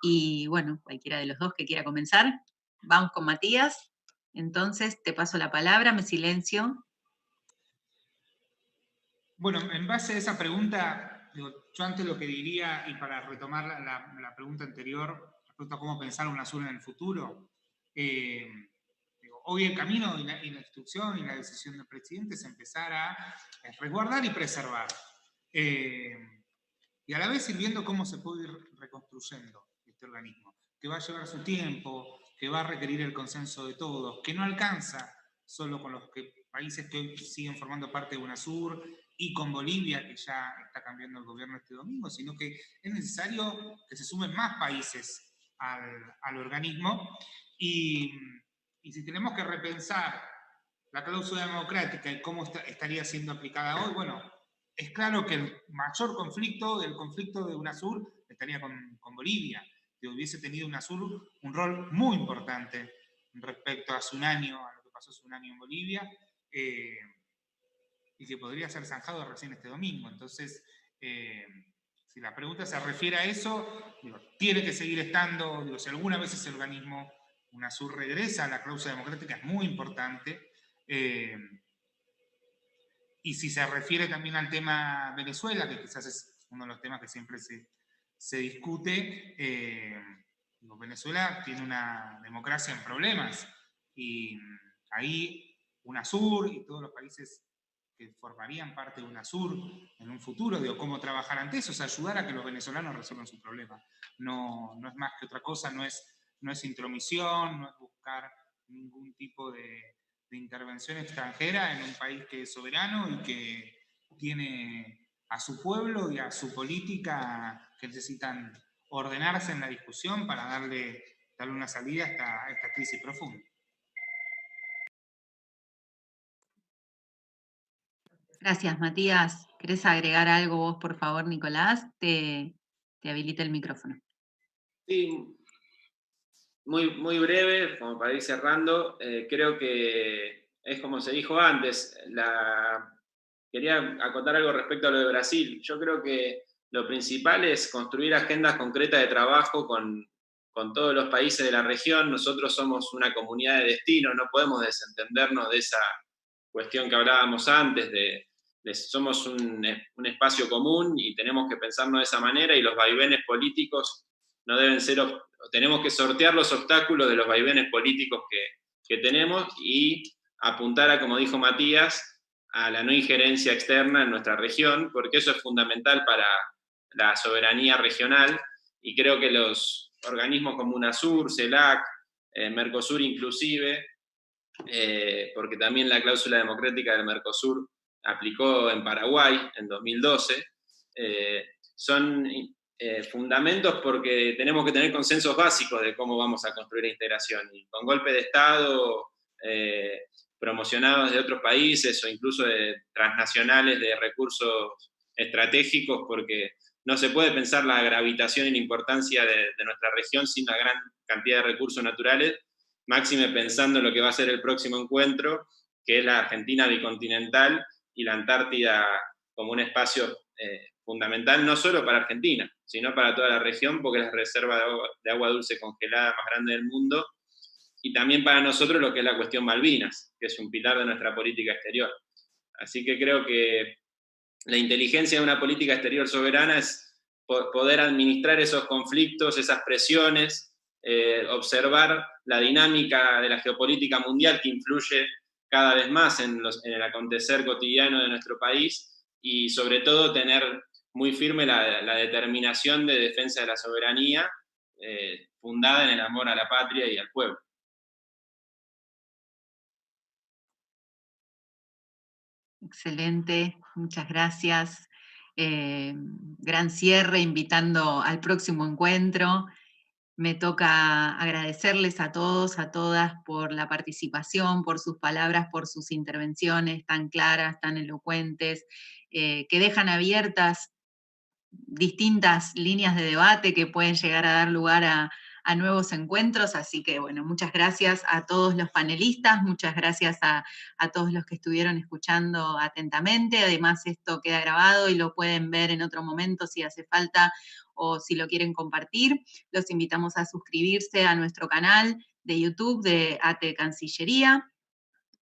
Y bueno, cualquiera de los dos que quiera comenzar. Vamos con Matías. Entonces, te paso la palabra, me silencio. Bueno, en base a esa pregunta, digo, yo antes lo que diría, y para retomar la pregunta anterior, respecto a cómo pensar UNASUR en el futuro, digo, hoy el camino y la instrucción y la decisión del presidente es empezar a resguardar y preservar. Y a la vez ir viendo cómo se puede ir reconstruyendo este organismo, que va a llevar su tiempo, que va a requerir el consenso de todos, que no alcanza solo con los países que hoy siguen formando parte de UNASUR y con Bolivia, que ya está cambiando el gobierno este domingo, sino que es necesario que se sumen más países al organismo. Y si tenemos que repensar la cláusula democrática y cómo estaría siendo aplicada hoy, bueno, es claro que el mayor conflicto, el conflicto de UNASUR, estaría con Bolivia, que hubiese tenido UNASUR un rol muy importante respecto a hace un año, a lo que pasó hace un año en Bolivia, y que podría ser zanjado recién este domingo. Entonces, si la pregunta se refiere a eso, digo, tiene que seguir estando, digo, si alguna vez ese organismo UNASUR regresa a la cláusula democrática, es muy importante. Y si se refiere también al tema Venezuela, que quizás es uno de los temas que siempre se discute, digo, Venezuela tiene una democracia en problemas, y ahí UNASUR y todos los países que formarían parte de UNASUR en un futuro, digo, cómo trabajar ante eso, es ayudar a que los venezolanos resuelvan su problema. No es más que otra cosa, no es intromisión, no es buscar ningún tipo de intervención extranjera en un país que es soberano y que tiene a su pueblo y a su política que necesitan ordenarse en la discusión para darle una salida a esta crisis profunda. Gracias, Matías. ¿Querés agregar algo vos, por favor, Nicolás? Te habilita el micrófono. Sí, muy breve, como para ir cerrando. Creo que es como se dijo antes, quería acotar algo respecto a lo de Brasil. Yo creo que lo principal es construir agendas concretas de trabajo con con todos los países de la región. Nosotros somos una comunidad de destino, no podemos desentendernos de esa cuestión que hablábamos antes, somos un espacio común y tenemos que pensarnos de esa manera, y los vaivenes políticos no deben ser, tenemos que sortear los obstáculos de los vaivenes políticos que tenemos y apuntar a, como dijo Matías, a la no injerencia externa en nuestra región, porque eso es fundamental para la soberanía regional, y creo que los organismos como UNASUR, CELAC, Mercosur inclusive, porque también la cláusula democrática del Mercosur aplicó en Paraguay en 2012, son fundamentos porque tenemos que tener consensos básicos de cómo vamos a construir la integración. Y con golpe de Estado promocionados de otros países o incluso de transnacionales de recursos estratégicos, porque no se puede pensar la gravitación y la importancia de nuestra región sin la gran cantidad de recursos naturales, máxime pensando en lo que va a ser el próximo encuentro, que es la Argentina bicontinental y la Antártida como un espacio fundamental, no solo para Argentina, sino para toda la región, porque es la reserva de agua dulce congelada más grande del mundo, y también para nosotros lo que es la cuestión Malvinas, que es un pilar de nuestra política exterior. Así que creo que la inteligencia de una política exterior soberana es poder administrar esos conflictos, esas presiones, observar la dinámica de la geopolítica mundial que influye cada vez más en el acontecer cotidiano de nuestro país, y sobre todo tener muy firme la determinación de defensa de la soberanía, fundada en el amor a la patria y al pueblo. Excelente, muchas gracias. Gran cierre, invitando al próximo encuentro. Me toca agradecerles a todos, a todas, por la participación, por sus palabras, por sus intervenciones tan claras, tan elocuentes, que dejan abiertas distintas líneas de debate que pueden llegar a dar lugar a nuevos encuentros. Así que, bueno, muchas gracias a todos los panelistas, muchas gracias a todos los que estuvieron escuchando atentamente. Además, esto queda grabado y lo pueden ver en otro momento si hace falta o si lo quieren compartir. Los invitamos a suscribirse a nuestro canal de YouTube de ATE Cancillería,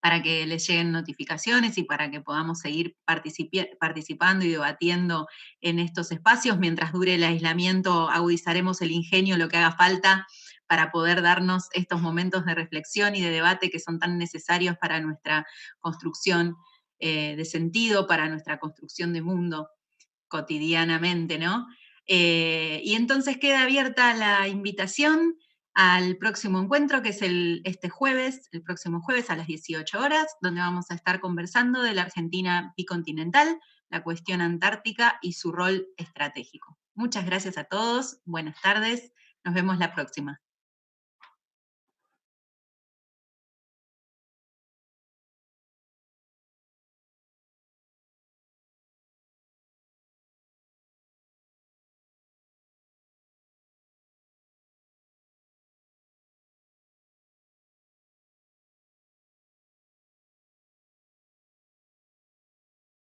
para que les lleguen notificaciones y para que podamos seguir participando y debatiendo en estos espacios. Mientras dure el aislamiento, agudizaremos el ingenio, lo que haga falta, para poder darnos estos momentos de reflexión y de debate que son tan necesarios para nuestra construcción de sentido, para nuestra construcción de mundo cotidianamente, ¿no? Y entonces queda abierta la invitación al próximo encuentro, que es el próximo jueves a las 18 horas, donde vamos a estar conversando de la Argentina bicontinental, la cuestión antártica y su rol estratégico. Muchas gracias a todos, buenas tardes, nos vemos la próxima.